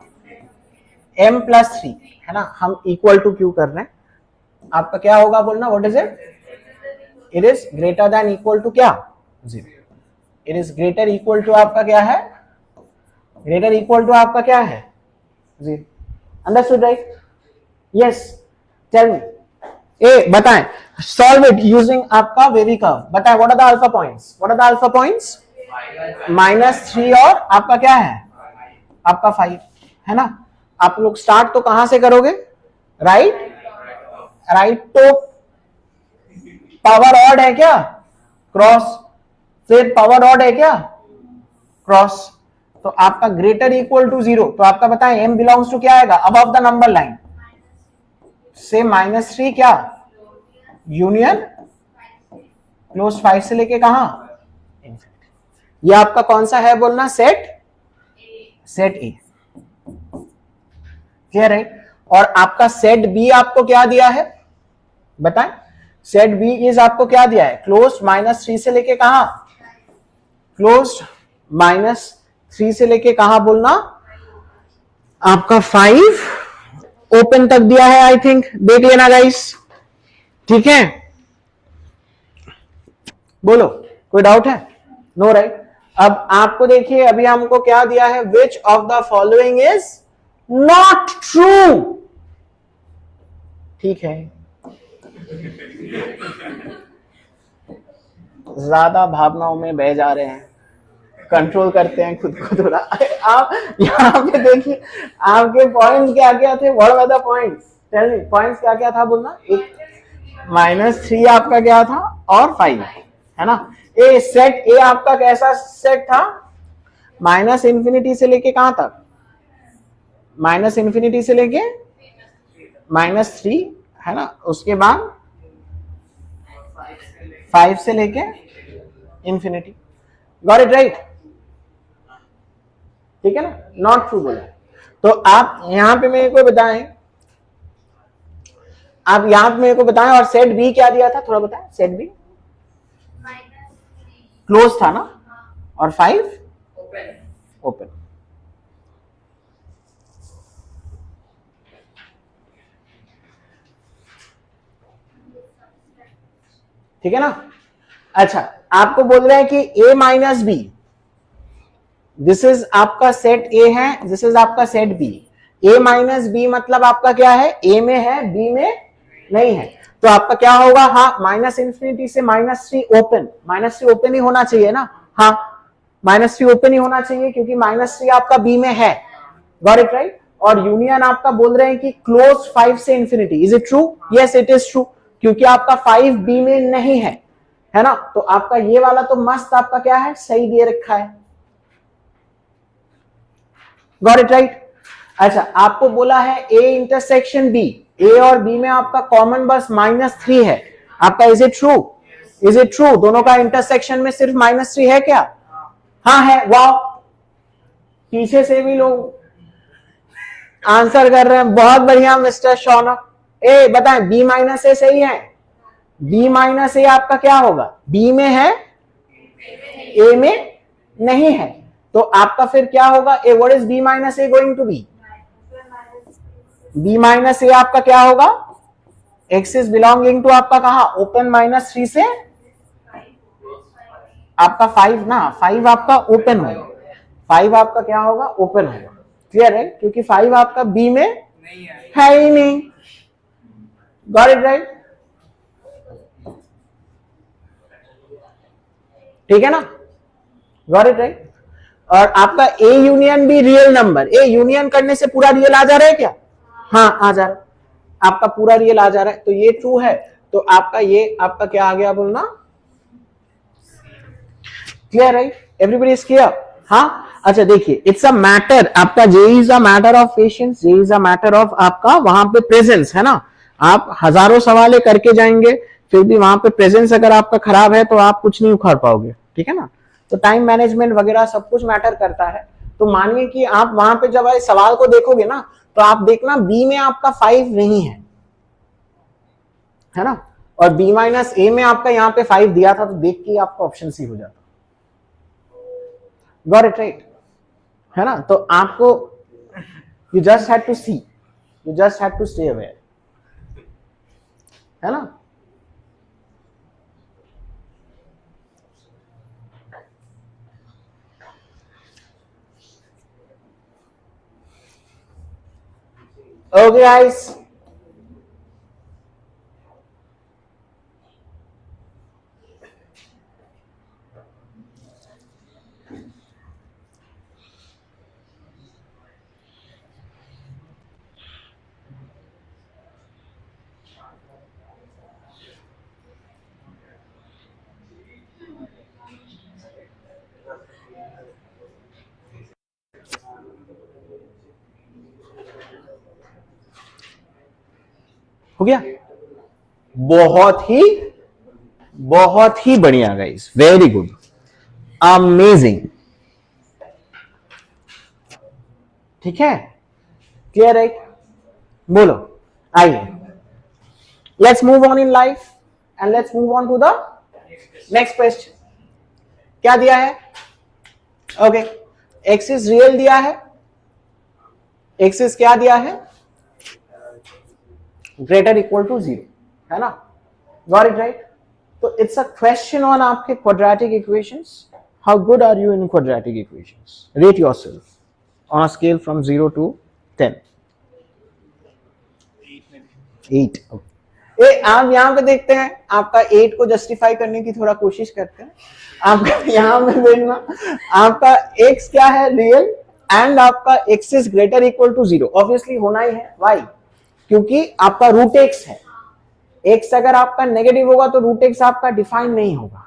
S1: m प्लस 3, है ना। हम इक्वल टू क्यों कर रहे हैं, आपका क्या होगा बोलना, what is it, it is greater than equal to क्या 0, it is greater equal to आपका क्या है, ग्रेटर इक्वल टू आपका क्या है 0। Understood right, yes tell me, uh बताएं, सॉल्व इट यूजिंग आपका वेवी कर्व, बताएं what are the alpha points, what are the alpha points -3 और आपका क्या है आपका 5, है ना। आप लोग स्टार्ट तो कहां से करोगे, राइट तो पावर ऑड है क्या क्रॉस, फिर पावर ऑड है क्या क्रॉस, तो आपका ग्रेटर इक्वल टू 0, तो आपका बताएं m बिलोंग्स टू क्या आएगा अबव द नंबर लाइन से -3 क्या यूनियन क्लोज 5 से लेके कहां, ये आपका कौन सा है बोलना, सेट ए, क्लियर है। और आपका सेट बी आपको क्या दिया है बताएं, सेट बी इज आपको क्या दिया है क्लोज -3 से लेके कहां, क्लोज -3 से लेके कहां बोलना आपका 5 ओपन तक दिया है, आई थिंक देख लेना गाइस, ठीक है। बोलो कोई डाउट है, नो राइट। अब आपको देखिए अभी हमको क्या दिया है, which of the following is not true, ठीक है। ज्यादा भावनाओं में बह जा रहे हैं, कंट्रोल करते हैं खुद को थोड़ा। आप यहाँ पे देखिए आपके पॉइंट्स क्या क्या थे, what were the points, tell me points क्या क्या था बोलना, एक -3 आपका क्या था और 5, है ना। ए सेट ए आपका कैसा सेट था, -∞ से लेके कहां तक, -∞ से लेके -3, है ना। उसके बाद 5 से लेके इंफिनिटी, गॉट इट राइट, ठीक है ना, नॉट ट्रू बोला। तो आप यहां पे मेरे को बताएं, आप यहां पे मेरे को बताएं, और सेट बी क्या दिया था थोड़ा बताएं, सेट बी क्लोज था ना, और 5 ओपन। ठीक है ना। अच्छा आपको बोल रहे हैं कि a minus B, this is आपका सेट ए है, दिस इज आपका set B, a minus B मतलब आपका क्या है, a में है b में नहीं है, तो आपका क्या होगा, हाँ -∞ से -3 ओपन, -3 ओपन ही होना चाहिए ना, हाँ -3 ओपन ही होना चाहिए क्योंकि -3 आपका b में है, गॉट इट राइट। और यूनियन आपका बोल रहे हैं कि क्लोज 5 से infinity, is it true, yes it is true, क्योंकि आपका 5 b में नहीं है ना। तो आपका ये वाला तो मस्त आपका क्या है, सही दे रखा है, गॉट इट राइट। अच्छा आपको बोला है a इंटरसेक्शन b, a और b में आपका कॉमन बस -3 है आपका, is it true, is it true, दोनों का इंटरसेक्शन में सिर्फ -3 है क्या, हाँ है, वाह, पीछे से भी लोग आंसर कर रहे हैं, बहुत बढ़िया मिस्टर शौनक। ए बताएं b माइनस ए सही है, b माइनस ए आपका क्या होगा, b में है a में नहीं है, तो आपका फिर क्या होगा, uh what is b minus A going to be, b minus A आपका क्या होगा, x इज बिलोंगिंग टू आपका कहा ओपन -3 से आपका 5 ना, 5 आपका ओपन होगा, 5 आपका क्या होगा, ओपन होगा। क्लियर है, क्योंकि 5 आपका बी में है ही नहीं। Got it right? ठीक है ना, गॉट इट राइट? और आपका ए यूनियन भी रियल नंबर, ए यूनियन करने से पूरा रियल आ जा रहा है क्या? हाँ आ जा रहा है, आपका पूरा रियल आ जा रहा है, तो ये ट्रू है, तो आपका ये आपका क्या आ गया बोलना? Clear right? Everybody is clear? हाँ अच्छा देखिए, इट्स अ मैटर, आपका जे is a matter of patience, जे इज अ मैटर ऑफ आपका वहां पे प्रेजेंस है ना। आप हजारों सवाल करके जाएंगे, फिर भी वहां पे प्रेजेंस अगर आपका खराब है तो आप कुछ नहीं उखाड़ पाओगे, ठीक है ना। तो टाइम मैनेजमेंट वगैरह सब कुछ मैटर करता है। तो मानिए कि आप वहां पे जब सवाल को देखोगे ना, तो आप देखना बी में आपका 5 नहीं है ना, और बी माइनस ए में आपका यहाँ पे 5 दिया था, तो देख के आपका ऑप्शन सी हो जाता। Got it right? है ना, तो आपको you just had to see, you just had to stay aware, है ना। ओके गाइस, हो गया, बहुत ही बढ़िया गाइस, वेरी गुड, अमेजिंग, ठीक है, क्लियर राइट? बोलो, आइए, let's move on in life and let's move on to the next question. क्या दिया है? ओके, एक्सिस रियल दिया है, एक्सिस क्या दिया है? ग्रेटर इक्वल टू 0, है ना। Got it right? तो इट्स अ क्वेश्चन ऑन आपके quadratic equations. How good are you in quadratic equations? Rate yourself on a scale from 0 to 10। 8। आप यहां पे देखते हैं, आपका 8 को जस्टिफाई करने की थोड़ा कोशिश करते हैं। आपका यहां पे देखना, आपका x क्या है? रियल, एंड आपका x is greater equal to 0, obviously होना ही है। वाई? क्योंकि आपका रूट x है, x अगर आपका नेगेटिव होगा तो रूट x आपका डिफाइन नहीं होगा।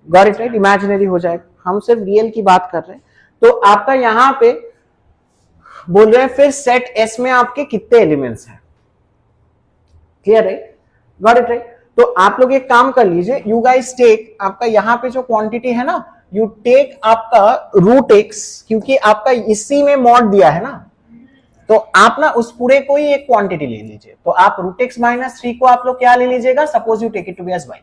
S1: Got it right? इमेजिनरी हो जाएगा, हम सिर्फ रियल की बात कर रहे हैं। तो आपका यहां पे बोल रहे हैं फिर सेट S में आपके कितने एलिमेंट्स हैं? Clear right? Got it right? तो आप लोग एक काम कर लीजिए, यू गाइस टेक, आपका यहां पे जो क्वांटिटी है ना, यू टेक आपका रूट x, क्योंकि आपका इसी में मॉड दिया है ना, तो आप ना उस पूरे को ही एक क्वांटिटी ले लीजिए। तो आप रूट एक्स माइनस 3 को आप लोग क्या ले लीजिएगा? Suppose you take it to be as y,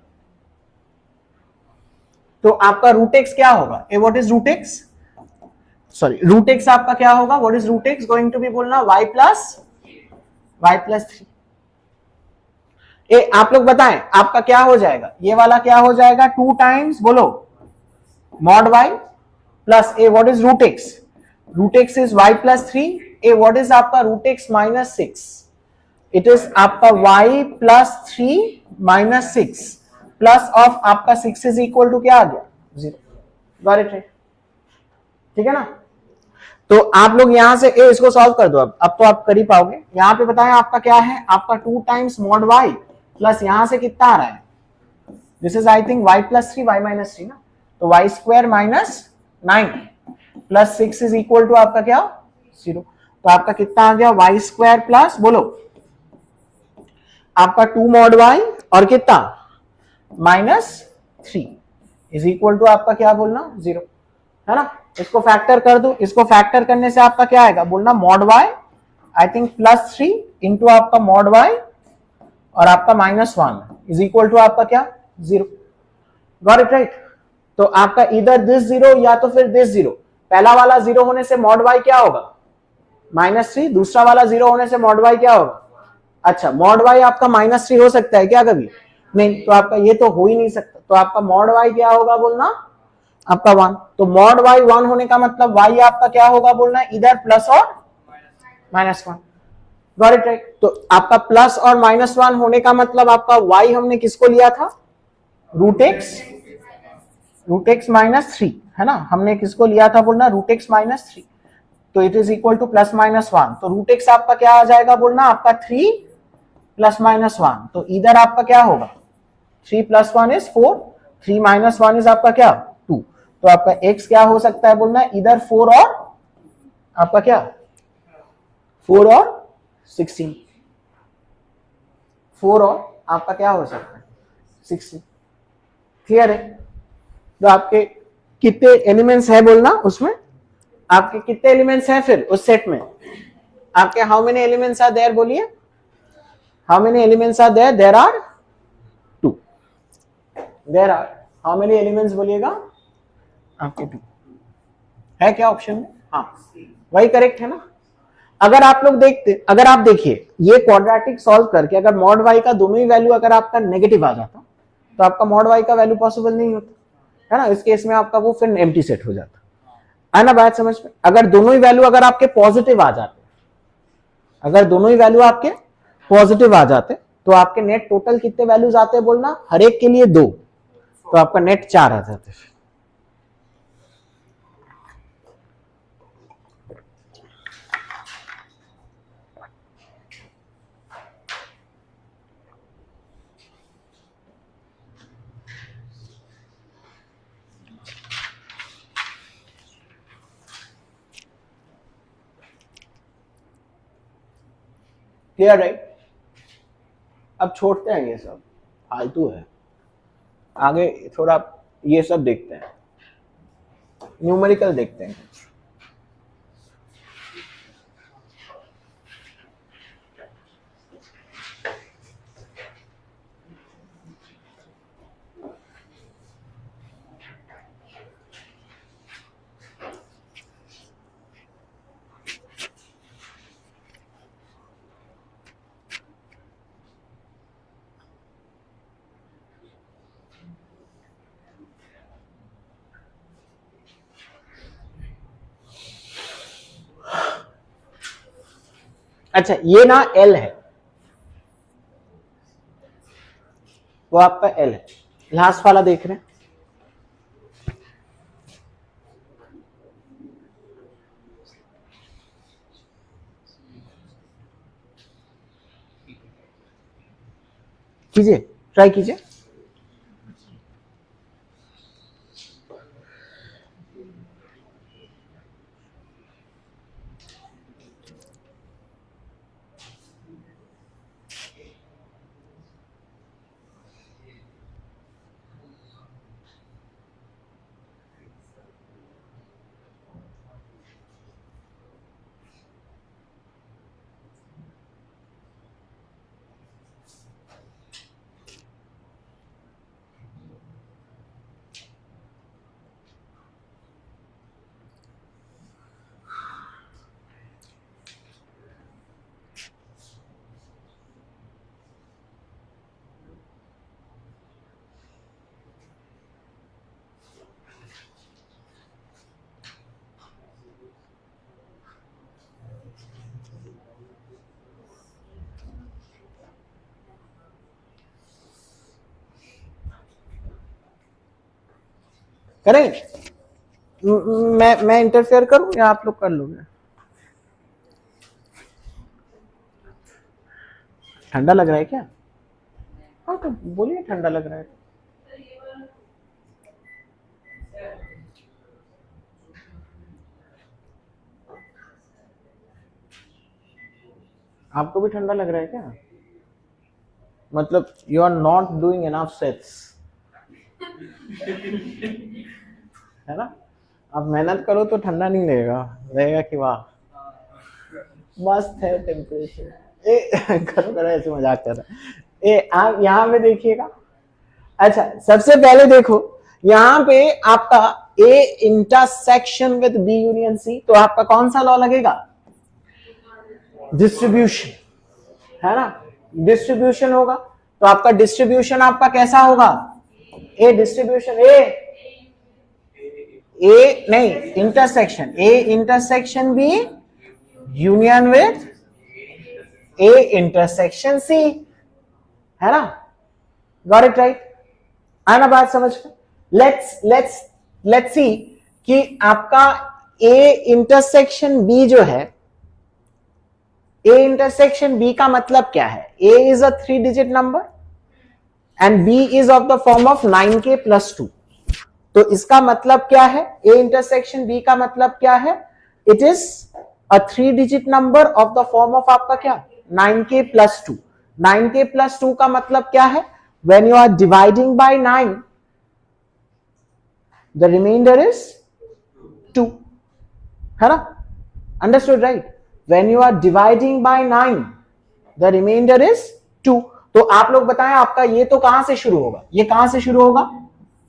S1: तो आपका रूट एक्स क्या होगा? Uh what is root x? Sorry, root x आपका क्या होगा? What is root x going to be? बोलना y प्लस 3। ए आप लोग बताएं, आपका क्या हो जाएगा? ये वाला क्या हो जाएगा? 2 टाइम्स, बोलो, mod y plus uh what is root x? Root x is y plus 3। Uh what is आपका root x minus 6? It is आपका y plus 3 minus 6 plus of आपका 6 इज इक्वल टू क्या आ गया? 0। Got it right? ठीक है ना। तो आप लोग यहां से इसको सॉल्व कर दो। अब तो आप कर ही पाओगे। यहां पे बताएं आपका क्या है? आपका 2 टाइम्स मॉड y प्लस यहां से कितना आ रहा है? This is I think y plus 3, y minus 3 ना, तो y square minus 9 plus 6 is equal to आपका क्या? 0। तो आपका कितना आ गया? y स्क्वायर प्लस, बोलो, आपका 2 मॉड y और कितना? माइनस 3 इज इक्वल टू आपका क्या बोलना? 0, है ना। इसको फैक्टर कर दो, इसको फैक्टर करने से आपका क्या आएगा? बोलना mod y I think plus 3 into आपका मॉड y और आपका माइनस 1 इज इक्वल टू आपका क्या? 0। Got it right? तो आपका इधर दिस 0 या तो फिर दिस 0। पहला वाला 0 होने से मॉड y क्या होगा? माइनस 3। दूसरा वाला 0 होने से मॉड y क्या होगा? अच्छा, मॉड y आपका माइनस 3 हो सकता है क्या कभी? नहीं, तो आपका ये तो हो ही नहीं सकता। तो आपका मॉड y क्या होगा? बोलना आपका 1, तो मॉड y 1 होने का मतलब y आपका क्या होगा बोलना है, इधर प्लस और -1। Got it right. तो आपका प्लस और -1 होने का मतलब आपका y हमने किसको लिया था, रूट एक्स -3, है ना, हमने किसको लिया था बोलना, रूट एक्स -3, तो it is equal two plus -1, तो रूट एक्स आपका क्या आ जाएगा बोलना, आपका 3 प्लस -1, तो इधर आपका क्या होगा, 3 + 1 इज 4, 3 - 1 इज आपका क्या 2, तो आपका x क्या हो सकता है बोलना, इधर 4 और आपका क्या 4 और 16, 4 और आपका क्या हो सकता है 16। क्लियर है। तो आपके कितने एलिमेंट्स है बोलना, उसमें आपके कितने एलिमेंट्स हैं फिर उस सेट में, आपके how many elements are there, बोलिए how many elements are there, there are 2, there are how many elements बोलिएगा, आपके 2 है क्या ऑप्शन में, हाँ वही करेक्ट है ना। अगर आप लोग अगर आप देखिए ये क्वाड्रेटिक सॉल्व करके अगर मॉड वाई का दोनों ही वैल्यू अगर आपका नेगेटिव आ जाता तो आपका मॉड वाई का वैल्यू पॉसिबल नहीं होता, है ना, इस केस में आपका वो फिर एम्प्टी सेट हो जाता है ना, बात समझ में। अगर दोनों ही वैल्यू अगर आपके पॉजिटिव आ जाते, अगर दोनों ही वैल्यू आपके पॉजिटिव आ जाते तो आपके नेट टोटल कितने वैल्यूज आते हैं बोलना, हर एक के लिए 2, तो आपका नेट 4 आ जाते। Clear right. अब छोड़ते हैं ये सब, फालतू है, आगे थोड़ा ये सब देखते हैं, न्यूमेरिकल देखते हैं। अच्छा ये ना L है, वो आपका L है, लास्ट वाला देख रहे हैं, कीजिए ट्राई कीजिए। करें मैं इंटरफेयर करूं या आप लोग कर लोगे, ठंडा लग रहा है क्या, हाँ तो बोलिए ठंडा लग रहा है, आपको भी ठंडा लग रहा है क्या, मतलब you are not doing enough sets, है ना, आप मेहनत करो तो ठंडा नहीं लगेगा, लगेगा कि वाह मस्त है टेम्परेचर, करो करो ऐसे मजाक कर रहा है। आप यहाँ पे देखिएगा, अच्छा सबसे पहले देखो यहाँ पे आपका A intersection with B union C, तो आपका कौन सा लॉ लगेगा, डिस्ट्रीब्यूशन, है ना, डिस्ट्रीब्यूशन होगा, तो आपका डिस्ट्रीब्यूशन आपका कैसा होगा, A डिस्ट्रीब्यूशन A ए नहीं, intersection A intersection B union with A intersection C, है ना? Got it right? आना बात समझ में? लेट्स सी कि आपका ए इंटरसेक्शन बी जो है, ए इंटरसेक्शन बी का मतलब क्या है? A is a 3 digit number and B is of the form of 9k + 2. तो इसका मतलब क्या है? ए इंटरसेक्शन बी का मतलब क्या है? It is a 3 digit number of the form of आपका क्या? 9k + 2. 9k + 2 का मतलब क्या है? When you are dividing by 9, the remainder is 2, है ना? Understood right? When you are dividing by 9, the remainder is 2. तो आप लोग बताएं आपका ये तो कहां से शुरू होगा? ये कहां से शुरू होगा?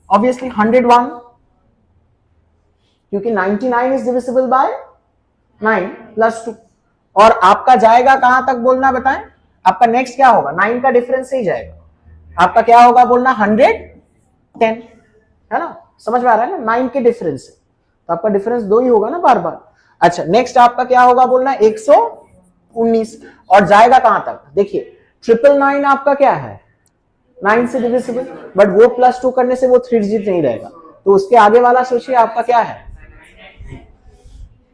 S1: Obviously 101, क्योंकि 99 is divisible by 9 + 2. और आपका जाएगा कहां तक बोलना बताएं? आपका नेक्स्ट क्या होगा? 9 का डिफरेंस से ही जाएगा. आपका क्या होगा बोलना? 110, है ना? समझ में आ रहा है ना? 9 के डिफरेंस से तो आपका डिफरेंस 2 ही होगा ना बार बार. अच्छा, नेक्स्ट आपका क्या होगा बोलना? 119. और जाएगा कहां तक? देखिए 999 आपका क्या है? 9 से डिविजिबल, बट वो +2 करने से वो 3 डिजिट नहीं रहेगा. तो उसके आगे वाला सोचिए आपका क्या है?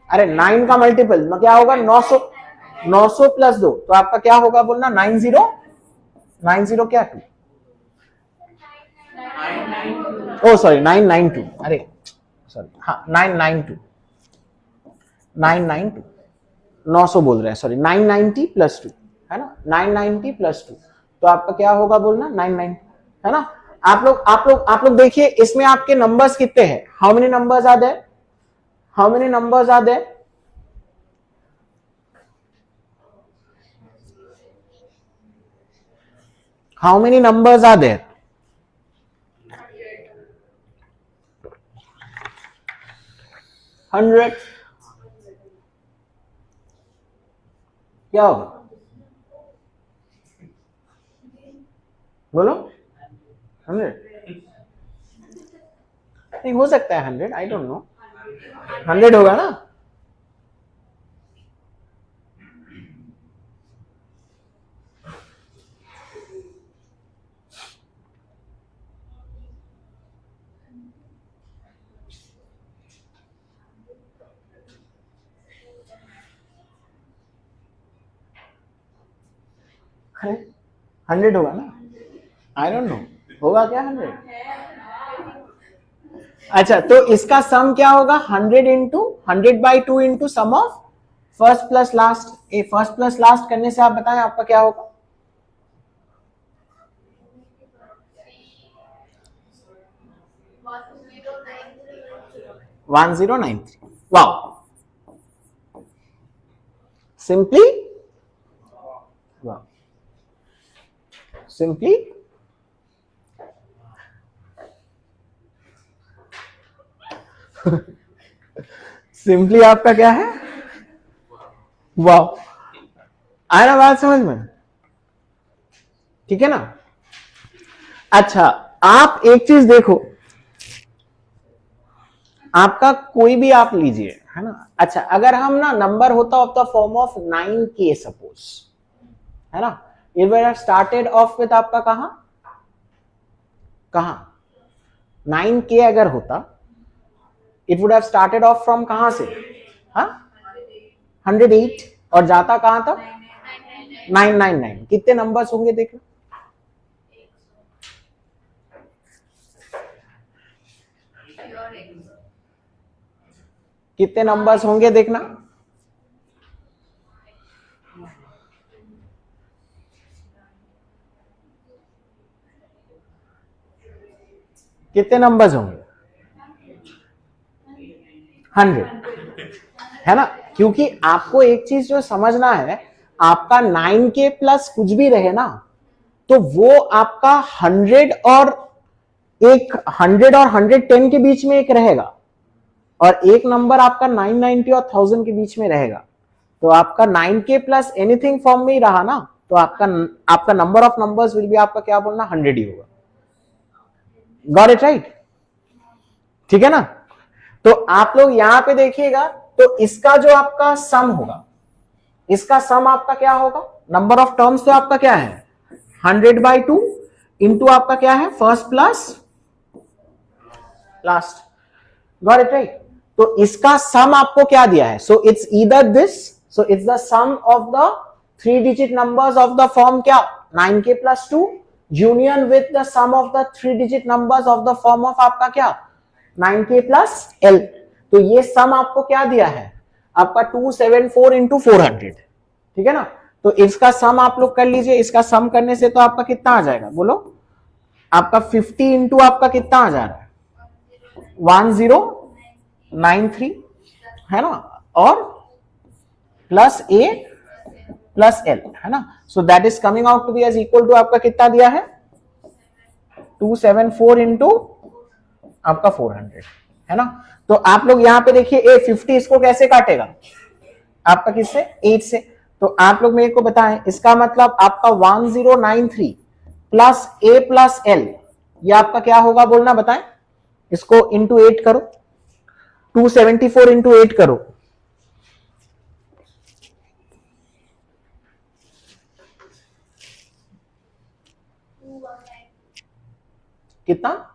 S1: अरे 9 का मल्टीपल में क्या होगा? 900. 900 + 2 तो आपका क्या होगा बोलना? 90 क्या 2? ओ सॉरी 992. अरे सॉरी, हाँ 992. 900 बोल रहे हैं, सॉरी 990 + 2, है ना? 990 + 2 तो आपका क्या होगा बोलना? 990, है ना? आप लोग देखिए इसमें आपके नंबर्स कितने हैं? How many numbers are there? How many numbers are there? How many numbers are there? 100. क्या होगा बोलो? 100 नहीं हो सकता है 100, आई डोंट नो. 100 होगा ना? अरे 100 होगा ना? आई डोंट नो, होगा क्या 100? अच्छा, तो इसका सम क्या होगा? 100 into 100/2 into sum of first plus last. A first plus last करने से आप बताएं आपका क्या होगा? 1093. वाओ, सिंपली सिंपली आपका क्या है? वाओ. आया ना बात समझ में? ठीक है ना? अच्छा, आप एक चीज देखो, आपका कोई भी आप लीजिए, है ना? अच्छा, अगर हम ना नंबर होता of the form of 9k suppose, है ना? It would have started off with आपका कहां 9k अगर होता, it would have started off from कहां से? हाँ 108 और जाता कहां तक? 999. कितने नंबर्स होंगे देखना? कितने नंबर्स होंगे देखना? कितने नंबर्स होंगे? 100, है ना? क्योंकि आपको एक चीज जो समझना है, आपका 9k प्लस कुछ भी रहे ना, तो वो आपका 100 और 110 के बीच में एक रहेगा, और एक नंबर आपका 990 और 1000 के बीच में रहेगा. तो आपका 9k प्लस एनीथिंग फॉर्म में ही रहा ना, तो आपका number of numbers will be आपका क्या बोलना? 100 ही होगा. Got it right? ठीक है ना? तो आप लोग यहां पे देखिएगा, तो इसका जो आपका सम होगा, इसका सम आपका क्या होगा, नंबर ऑफ टर्म्स तो आपका क्या है 100/2 इंटू आपका क्या है first plus last, got it right. तो इसका सम आपको क्या दिया है, so it's either this, so it's the sum of the 3 digit numbers of the form क्या 9k+2 union with the sum of the 3 digit numbers of the form of आपका क्या 9k+l। तो ये सम आपको क्या दिया है आपका 274 इंटू 400, ठीक है ना। तो इसका सम आप लोग कर लीजिए, इसका सम करने से तो आपका कितना आ जाएगा बोलो, आपका 50 इंटू आपका कितना आ जा रहा है 1093 है ना, और प्लस ए प्लस एल है ना। So that is coming out to be as equal to आपका कितना दिया है 274 इंटू आपका 400 है ना। तो आप लोग यहां पे देखिए ए 50 इसको कैसे काटेगा आपका किससे 8 से, तो आप लोग मेरे को बताएं इसका मतलब आपका 1093 प्लस ए प्लस एल, ये आपका क्या होगा बोलना बताएं, इसको इंटू 8 करो, 274 इंटू 8 करो, कितना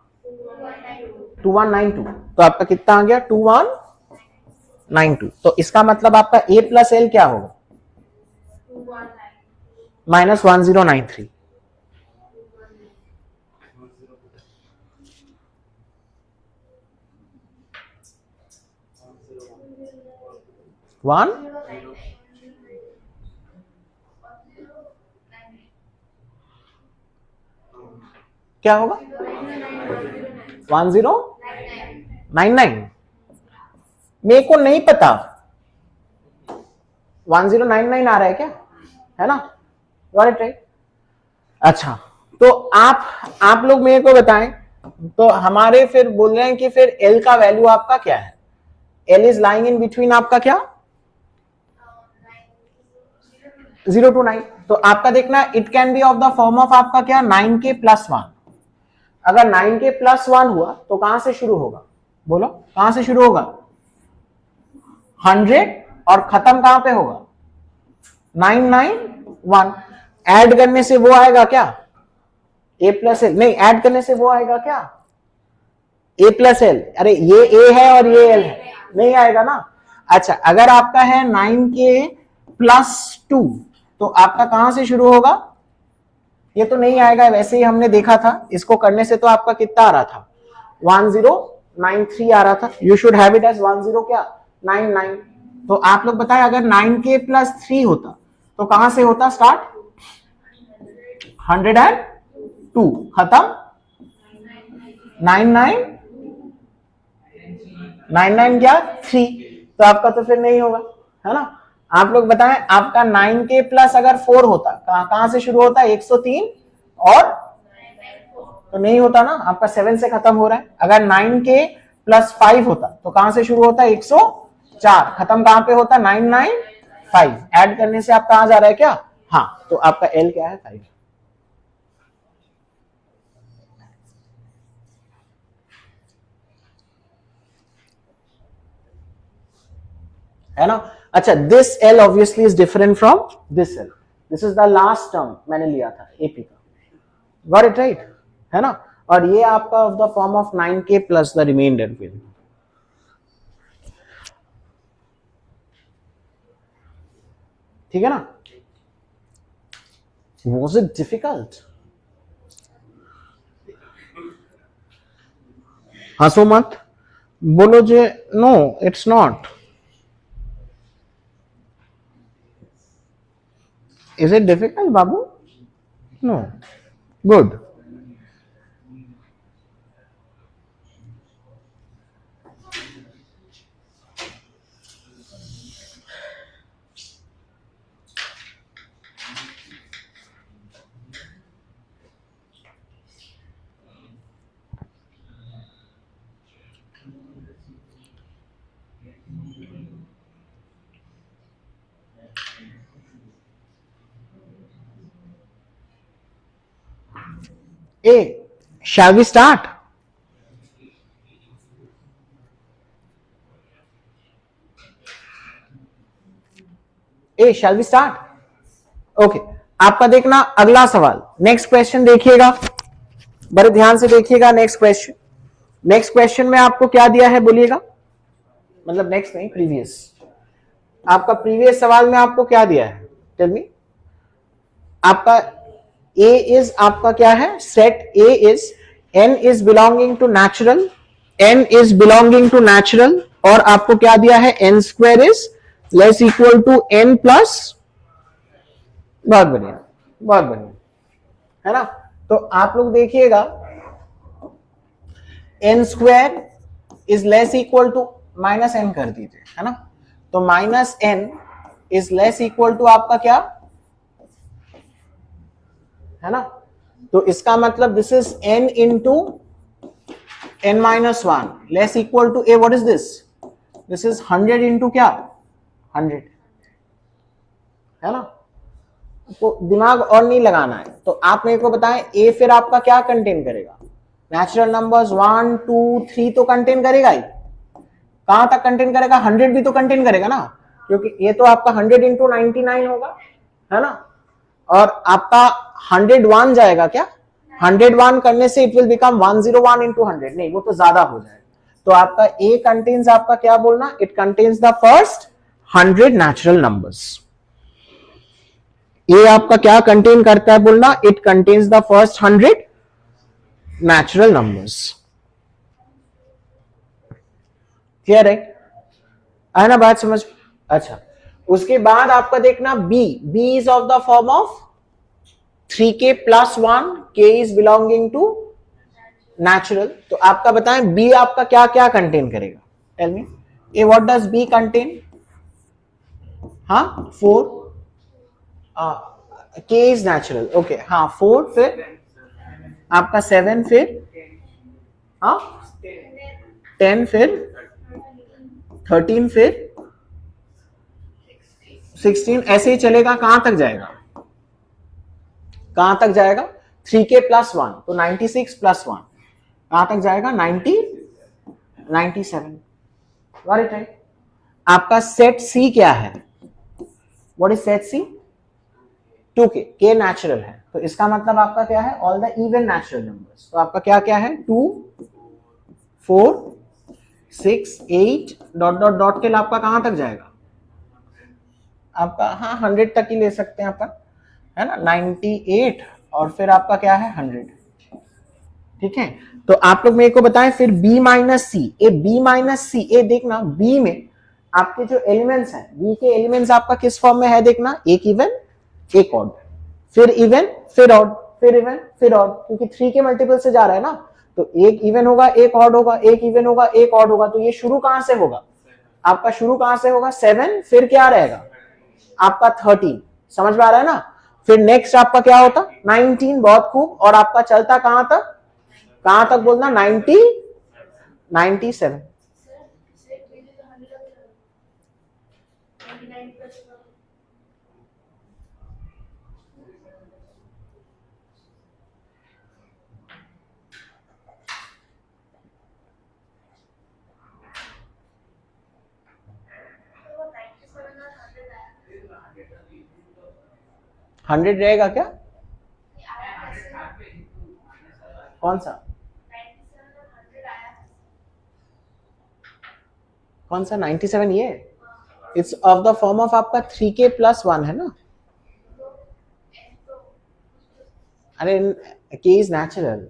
S1: 2192, तो आपका कितना आ गया 2192। तो इसका मतलब आपका ए प्लस एल क्या होगा -1093, वन क्या होगा 1099, मेरे को नहीं पता 1099 आ रहा है क्या, है ना, गॉट इट राइट। अच्छा तो आप लोग मेरे को बताएं, तो हमारे फिर बोल रहे हैं कि फिर एल का वैल्यू आपका क्या है, L is lying in between आपका क्या 0 to 9, तो आपका देखना it can be of the form of आपका क्या 9k+1, अगर 9k+1 हुआ तो कहां से शुरू होगा बोलो, कहां से शुरू होगा 100 और खत्म कहां पे होगा 991, ऐड करने से वो आएगा क्या ए प्लस एल, नहीं ऐड करने से वो आएगा क्या ए प्लस एल, अरे ये ए है और ये एल है, नहीं आएगा ना। अच्छा अगर आपका है 9k+2 तो आपका कहां से शुरू होगा, ये तो नहीं आएगा, वैसे ही हमने देखा था, इसको करने से तो आपका कितना आ रहा था 1093 आ रहा था, you should have it as 10 क्या 99। तो आप लोग बताएं अगर 9k+3 होता तो कहां से होता स्टार्ट 102 खत्म 99 क्या 3, तो आपका तो फिर नहीं होगा है ना। आप लोग बताएं आपका 9k+ अगर 4 होता कहां से शुरू होता 103 और तो नहीं होता ना, आपका 7 से खत्म हो रहा है। अगर 9k+5 होता तो कहां से शुरू होता 104, खत्म कहां पे होता 995, ऐड करने से आप कहां जा रहा है क्या, हाँ तो आपका एल क्या है 5 है ना। अच्छा this L obviously is different from this L, this is the last term मैंने लिया था एपी का, गॉट इट राइट है ना। और ये आपका of the form of 9k plus the remainder will, ठीक है ना। Was it difficult? हंसो मत, बोलो जे no it's not, is it difficult बाबू, no, good. Uh shall we start? Uh shall we start? Okay, आपका देखना अगला सवाल, नेक्स्ट क्वेश्चन देखिएगा, बड़े ध्यान से देखिएगा। नेक्स्ट क्वेश्चन, नेक्स्ट क्वेश्चन में आपको क्या दिया है बोलिएगा, मतलब नेक्स्ट नहीं, प्रीवियस, आपका प्रीवियस सवाल में आपको क्या दिया है, टेल मी। आपका ए इज आपका क्या है, set A is n is belonging to natural, n is belonging to natural, और आपको क्या दिया है, n square is less equal to n plus, बहुत बढ़िया, बहुत बढ़िया, है ना। तो आप लोग देखिएगा, n square is less equal to minus n कर दीजिए, है ना। तो minus n is less equal to आपका क्या है ना, तो इसका मतलब this is n into n minus one less equal to A, what is this, this is 100 into क्या 100, है ना। तो दिमाग और नहीं लगाना है, तो आप मेरे को बताएं ए फिर आपका क्या कंटेन करेगा, नेचुरल नंबर्स 1 2 3 तो कंटेन करेगा ही, कहां तक कंटेन करेगा, 100 भी तो कंटेन करेगा ना, क्योंकि ये तो आपका 100 इंटू 99 होगा, है ना। और आपका 101 जाएगा क्या, 101 करने से इट विल बिकम 101 इंटू 100, नहीं वो तो ज्यादा हो जाएगा। तो आपका ए कंटेन्स आपका क्या बोलना, it contains the first 100 natural numbers. ए आपका क्या कंटेन करता है बोलना, it contains the first 100 natural numbers. Clear है ना बात समझ। अच्छा, उसके बाद आपका देखना B, B is of the form of 3k plus 1, k is belonging to natural. तो आपका बताएं बी आपका क्या क्या कंटेन करेगा, tell me uh, what does B contain, हाँ 4, k इज नेचुरल, ओके, हाँ 4, फिर आपका 7, फिर हाँ 10, फिर 13, फिर 16, ऐसे ही चलेगा, कहां तक जाएगा, कहां तक जाएगा, 3k प्लस 1, तो 96 प्लस 1 कहां तक जाएगा, 97, राइट। आपका सेट सी क्या है, what is set C, 2k, k natural है, तो इसका मतलब आपका क्या है, all the even natural numbers. तो आपका क्या क्या है, 2 4 6 8 डॉट डॉट डॉट के आपका कहां तक जाएगा, आपका हाँ 100 तक ही ले सकते हैं अपन, है ना, 98, और फिर आपका क्या है 100, ठीक है। तो आप लोग मेरे को बताएं फिर b माइनस सी, ए b माइनस सी, ए देखना b में आपके जो एलिमेंट्स हैं, b के एलिमेंट्स आपका किस फॉर्म में है देखना, एक इवन एक ऑड, फिर इवन फिर ऑड, फिर इवन फिर ऑड, क्योंकि 3 के मल्टीपल से जा रहा है ना, तो एक इवन होगा एक ऑड होगा, एक इवन होगा एक ऑड होगा, तो ये शुरू कहां से होगा, आपका शुरू कहां से होगा 7, फिर क्या रहेगा आपका 13, समझ में आ रहा है ना। फिर नेक्स्ट आपका क्या होता 19, बहुत खूब, और आपका चलता कहां तक बोलना, 90 97, हंड्रेड रहेगा क्या, कौन सा कौन सा 97, ये it's of the form of आपका 3k प्लस 1 है ना, अरे k इज नेचुरल,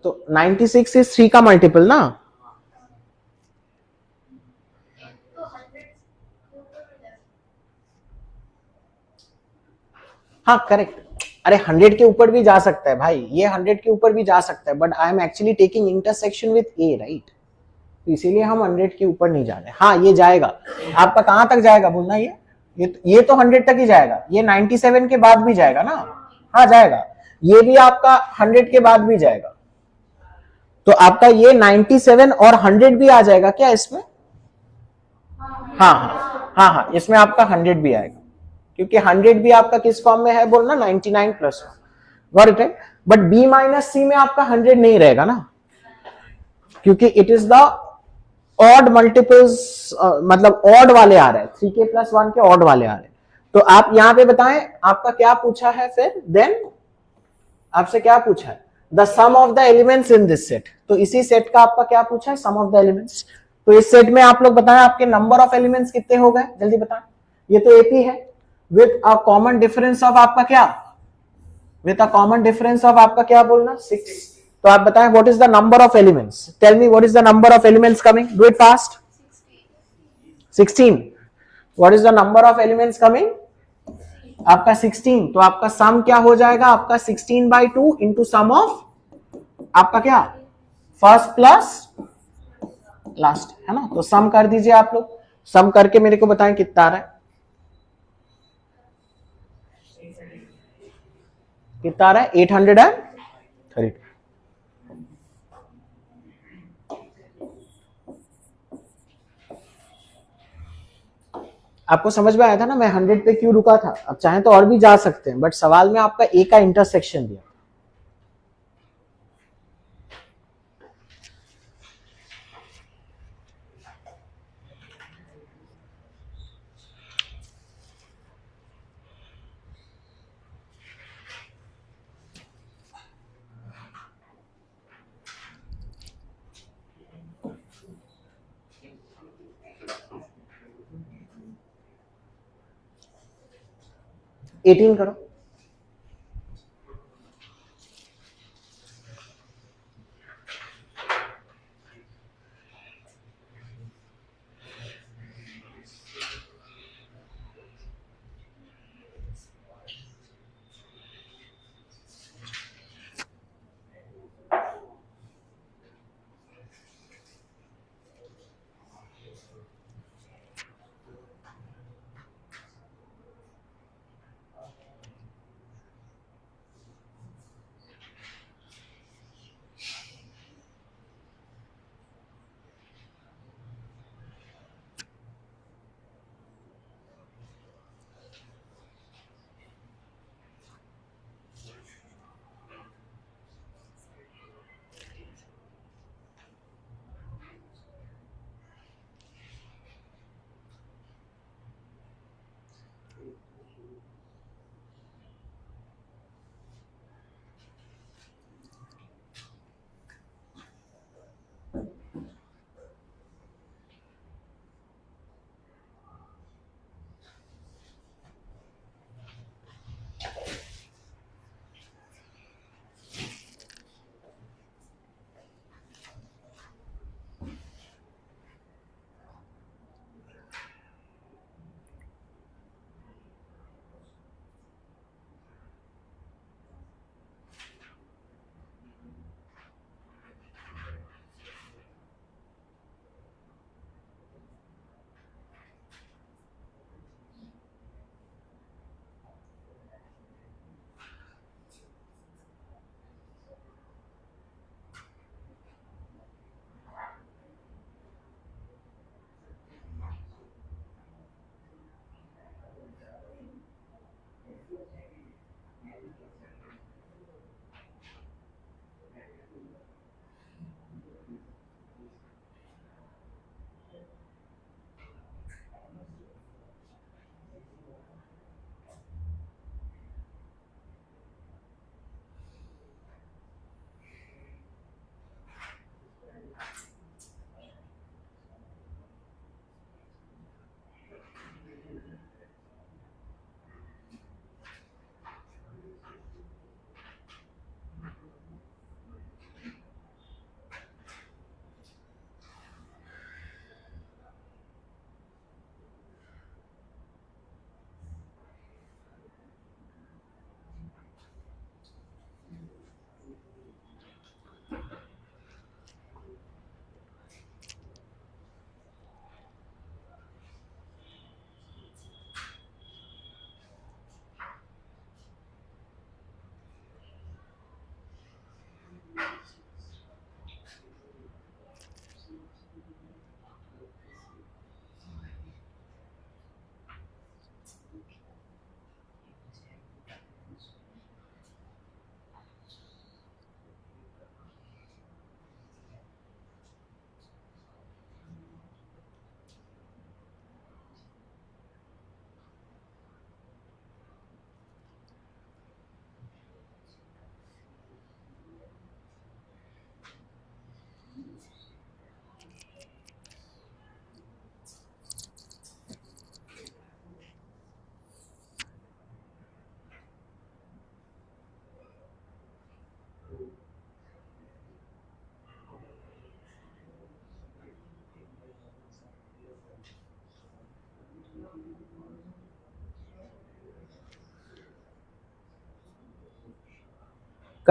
S1: तो 96 इज 3 का मल्टीपल ना, हाँ करेक्ट, अरे 100 के ऊपर भी जा सकता है भाई, ये 100 के ऊपर भी जा सकता है, but I am actually taking intersection with A, right, तो इसीलिए हम 100 के ऊपर नहीं जा रहे। हाँ ये जाएगा, आपका कहां तक जाएगा बोलना, ये तो 100 तक ही जाएगा, ये 97 के बाद भी जाएगा ना, हाँ जाएगा, ये भी आपका 100 के बाद भी जाएगा, तो आपका ये 97 और 100 भी आ जाएगा क्या इसमें, हाँ हाँ हाँ हाँ, इसमें आपका 100 भी आएगा, क्योंकि 100 भी आपका किस फॉर्म में है बोलना, 99 प्लस 1, got it, but b minus C में आपका 100 नहीं रहेगा ना, क्योंकि it is the odd multiples, मतलब ऑड वाले आ रहे हैं, 3k+1 के ऑड वाले आ रहे हैं। तो आप यहां पे बताएं आपका क्या पूछा है, फिर देन आपसे क्या पूछा है, the sum of the elements in this set. तो इसी सेट का आपका क्या पूछा है, सम ऑफ द एलिमेंट्स। तो इस सेट में आप लोग बताएं आपके नंबर ऑफ एलिमेंट्स कितने हो गए, जल्दी बताएं। ये तो एपी है with a common difference of आपका क्या, with a common difference of आपका क्या बोलना, 6। तो आप बताएं what is the number of elements, tell me what is the number of elements coming, do it fast. 16। What is the number of elements coming, आपका 16। तो आपका सम क्या हो जाएगा, आपका 16/2 इंटू सम ऑफ आपका क्या, फर्स्ट प्लस लास्ट, है ना। तो सम कर दीजिए आप लोग, सम करके मेरे को बताएं कितना आ रहा है, कितना आ रहा है, 830। आपको समझ में आया था ना, मैं 100 पे क्यों रुका था। अब चाहे तो और भी जा सकते हैं, बट सवाल में आपका ए का इंटरसेक्शन दिया। एटीन करो।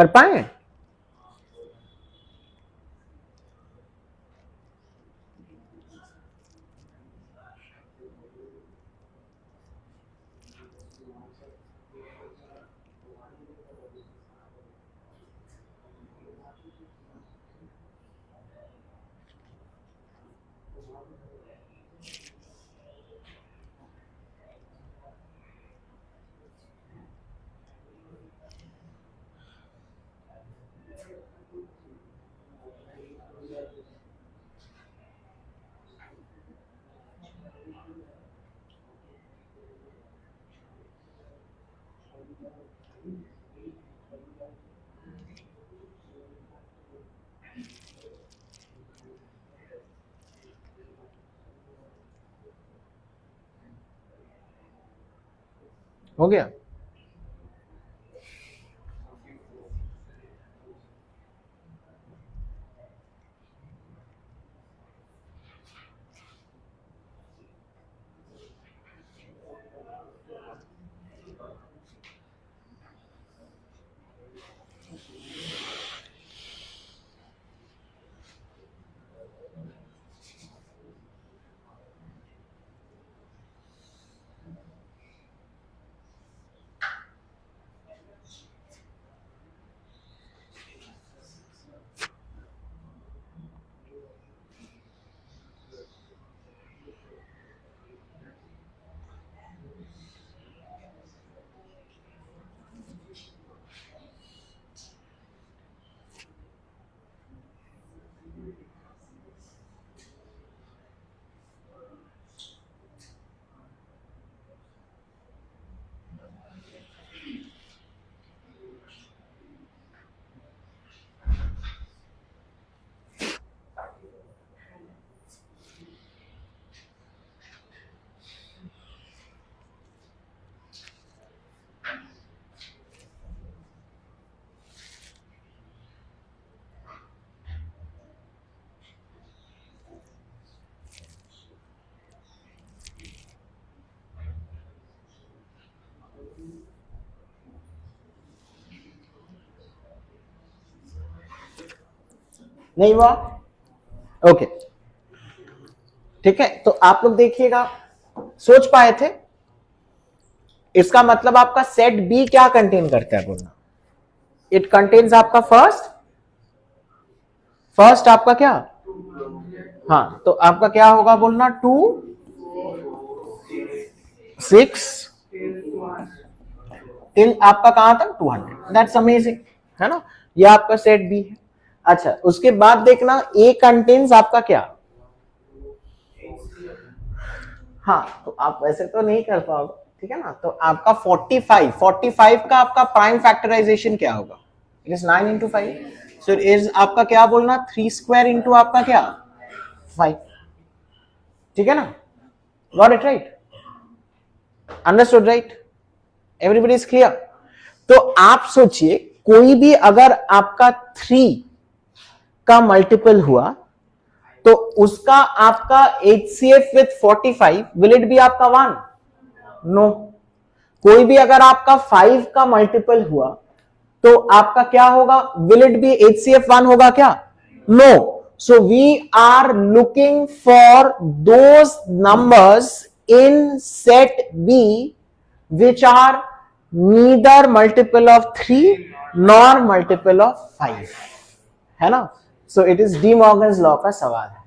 S1: कर पाए? हो गया? नहीं हुआ? ओके, ठीक है। तो आप लोग देखिएगा, सोच पाए थे? इसका मतलब आपका सेट बी क्या कंटेन करता है बोलना? इट कंटेन्स आपका फर्स्ट आपका क्या? हाँ, तो आपका क्या होगा बोलना? 2 6 टिल आपका कहां तक? 200। दैट्स अमेजिंग, है ना? ये आपका सेट बी है। अच्छा, उसके बाद देखना ए कंटेन्स आपका क्या? हाँ, तो आप वैसे तो नहीं कर पाओगे, ठीक है ना? तो आपका 45 का आपका प्राइम फैक्टराइजेशन क्या होगा? It is 9 into 5, so it is आपका क्या बोलना? 3 स्क्वायर इंटू आपका क्या? 5, ठीक है ना? Got it right? Understood right? Everybody is clear? तो आप सोचिए, कोई भी अगर आपका 3 का मल्टीपल हुआ तो उसका आपका HCF with 45 will it be आपका 1? नो। कोई भी अगर आपका 5 का मल्टीपल हुआ तो आपका क्या होगा? विल इट बी HCF 1 होगा क्या? No. So we are looking for those numbers in set B which are neither multiple of 3 nor multiple of 5, है ना? So it is De Morgan's law का सवाल है,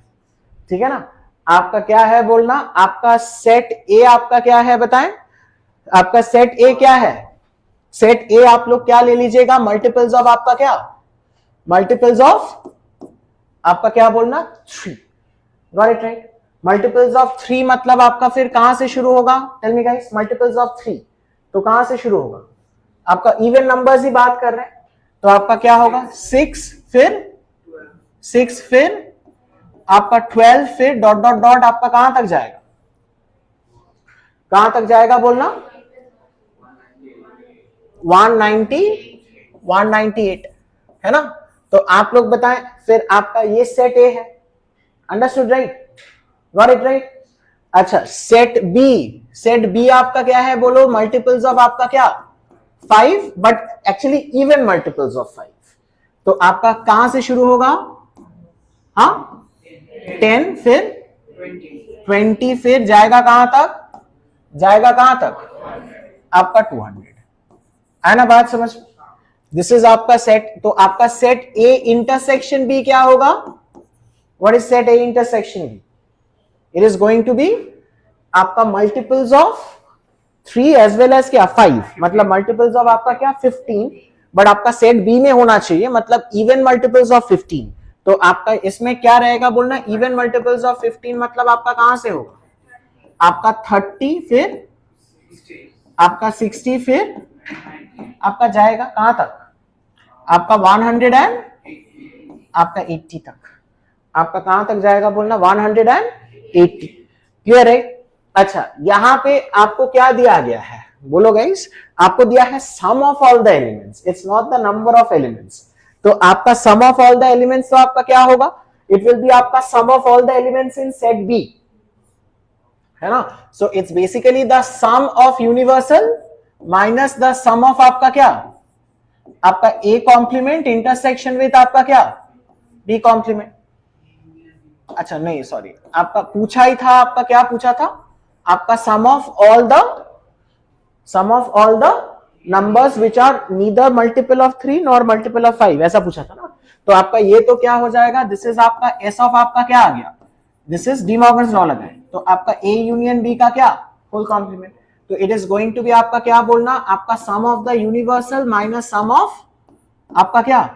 S1: ठीक है ना? आपका क्या है बोलना? आपका सेट ए आपका क्या है बताएं? आपका सेट ए क्या है? सेट ए आप लोग क्या ले लीजिएगा? मल्टीपल्स ऑफ आपका क्या? मल्टीपल्स ऑफ आपका क्या बोलना? 3। Got it right? Multiples of 3 मतलब आपका फिर कहां से शुरू होगा? Tell me guys, multiples of 3 तो कहां से शुरू होगा? आपका इवन नंबर्स ही बात कर रहे हैं, तो आपका क्या होगा? 6 फिर आपका 12 फिर डॉट डॉट डॉट आपका कहां तक जाएगा? कहां तक जाएगा बोलना? 198, है ना? तो आप लोग बताएं, फिर आपका ये सेट ए है। Understood right? Got it right? अच्छा, सेट बी आपका क्या है बोलो? मल्टीपल्स ऑफ आपका क्या? 5 but actually even multiples of 5। तो आपका कहां से शुरू होगा? हाँ 10 फिर 20 फिर जाएगा कहां तक? जाएगा कहां तक? आपका 200 है ना बात समझ? दिस इज आपका सेट। तो आपका सेट ए इंटरसेक्शन बी क्या होगा? What is set A intersection B? It is going to be आपका multiples of 3 as well as क्या 5, मतलब मल्टीपल्स ऑफ आपका क्या 15, बट आपका सेट बी में होना चाहिए, मतलब इवन मल्टीपल्स ऑफ 15। तो आपका इसमें क्या रहेगा बोलना? इवन मल्टीपल्स ऑफ 15 मतलब आपका कहां से होगा? आपका 30 फिर आपका 60 फिर आपका जाएगा कहां तक? आपका 100 एंड आपका 80 तक। आपका कहां तक जाएगा बोलना? 180। क्लियर है? अच्छा यहां पे आपको क्या दिया गया है बोलो गाइस? आपको दिया है sum of all the elements, it's not the number of elements. तो आपका sum of all the elements तो आपका क्या होगा? इट विल बी आपका sum of all the elements in set B, है ना? So it's basically the sum of universal minus the sum of आपका क्या? आपका ए कॉम्प्लीमेंट इंटरसेक्शन विद आपका क्या? B complement. अच्छा नहीं सॉरी, आपका पूछा ही था, आपका क्या पूछा था? आपका sum of all the numbers which are neither multiple of 3 nor multiple of 5, ऐसा पूछा था ना? तो आपका ये तो क्या हो जाएगा? दिस इज आपका एस ऑफ आपका क्या आ गया? This is De Morgan's law लगा है, तो आपका ए यूनियन बी का क्या? Full complement. तो it is going to be आपका क्या बोलना? आपका sum of the universal minus sum of आपका क्या?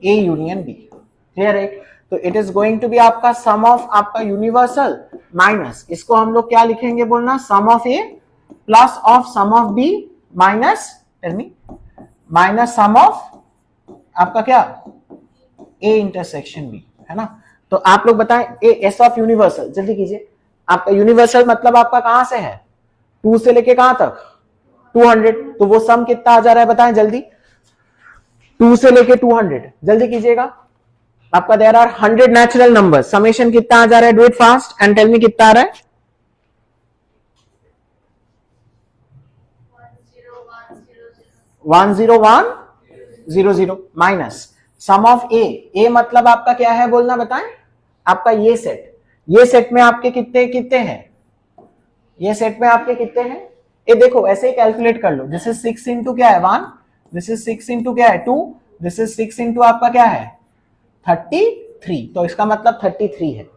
S1: A union B. क्लियर है? तो it is going to be आपका सम ऑफ आपका यूनिवर्सल माइनस, इसको हम लोग क्या लिखेंगे बोलना? Sum of A plus of sum of B minus tell me minus sum of आपका क्या? ए इंटरसेक्शन बी, है ना? तो आप लोग बताएं ए एस ऑफ यूनिवर्सल, जल्दी कीजिए। आपका यूनिवर्सल मतलब आपका कहां से है? 2 से लेके कहां तक? 200। तो वो सम कितना आ जा रहा है बताएं जल्दी? 2 से लेके 200, जल्दी कीजिएगा। आपका there are 100 natural number, summation कितना आ जा रहा है? Do it fast and tell me कितना आ रहा है? 10100 माइनस सम ऑफ ए मतलब आपका क्या है बोलना बताएं? आपका ये सेट में आपके कितने कितने हैं? ये सेट में आपके कितने हैं? ये देखो ऐसे ही कैलकुलेट कर लो। दिस इज 6 इंटू क्या है 1, दिस इज 6 इंटू क्या है 2, दिस इज 6 इंटू आपका क्या है 33, तो इसका मतलब 33 है।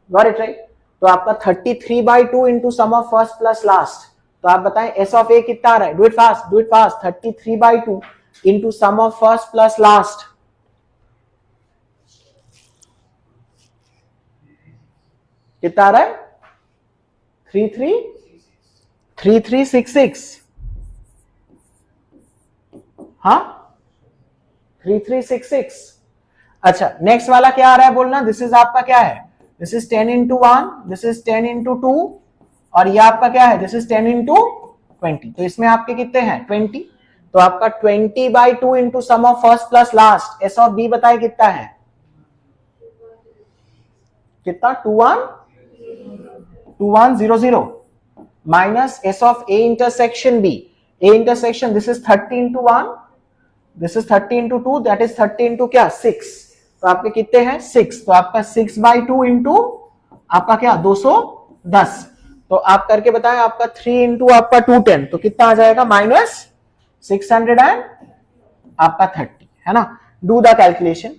S1: Got it right? तो आपका 33/2 into sum of first plus last. तो आप बताएं एस ऑफ ए कितना आ रहा है? Do it fast, do it fast. 33/2 into sum of first plus last, कितना आ रहा है? 3366। हाँ 3366। अच्छा नेक्स्ट वाला क्या आ रहा है बोलना? दिस इज आपका क्या है? This is 10 into 1, this is 10 into 2, और ये आपका क्या है? This is 10 into 20। तो इसमें आपके कितने हैं? 20। तो आपका 20/2 into sum of first plus last, S of B बताए कितना है? कितना? 2100 minus S of A intersection B. A intersection this is 30 into 1, this is 30 into 2, that is 30 into क्या 6। तो आपके कितने हैं? 6। तो आपका 6/2 इंटू आपका क्या 210। तो आप करके बताएं आपका 3 इंटू आपका 210, तो कितना आ जाएगा? माइनस 600 एंड आपका 30, है ना? Do the calculation,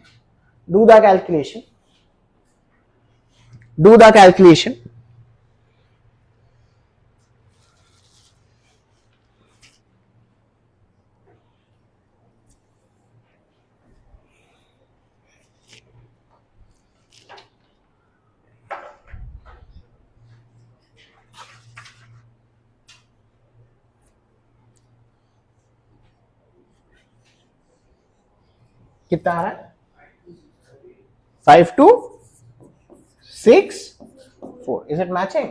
S1: do the calculation, do the calculation. कितना आ रहा है? 5264। Is it matching?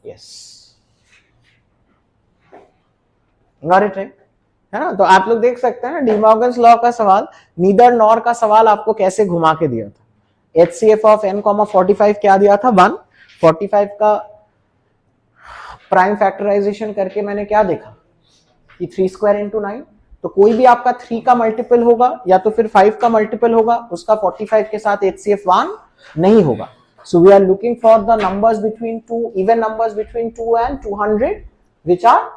S1: Yes, got it right, है ना? तो आप लोग देख सकते हैं ना डी मॉर्गन्स लॉ का सवाल, नीदर नॉर का सवाल आपको कैसे घुमा के दिया था। HCF ऑफ n, 45 क्या दिया था? 1। 45 का प्राइम फैक्टराइजेशन करके मैंने क्या देखा? कि 3 स्क्वायर इंटू 9, तो कोई भी आपका 3 का मल्टीपल होगा या तो फिर 5 का मल्टीपल होगा, उसका 45 के साथ HCF 1 नहीं होगा. So we are looking for the numbers between two, even numbers between 2 and 200, which are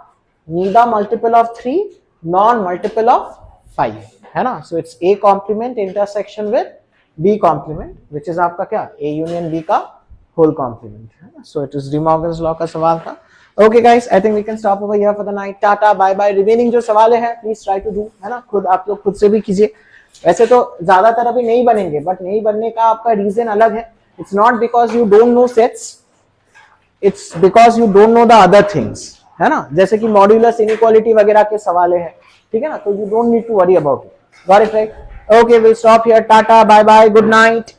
S1: neither multiple of 3 nor multiple of 5, है ना. So it's A complement intersection with B complement, which is आपका क्या, A union B का whole complement, है ना. So it is De Morgan's law का सवाल था. Okay guys, I think we can stop over here for the night. Tata, bye bye. Remaining जो सवाल है please try to do, है ना, खुद आप लोग खुद से भी कीजिए. वैसे तो ज्यादातर अभी नहीं बनेंगे, बट नहीं बनने का आपका रीजन अलग है. It's not because you don't know sets, it's because you don't know the other things, है ना. जैसे कि मॉड्यूलस इनइक्वालिटी वगैरह के सवाल है, ठीक है ना, तो you don't need to worry about it. Got it right? Okay, we'll stop here. Tata, bye bye, good night.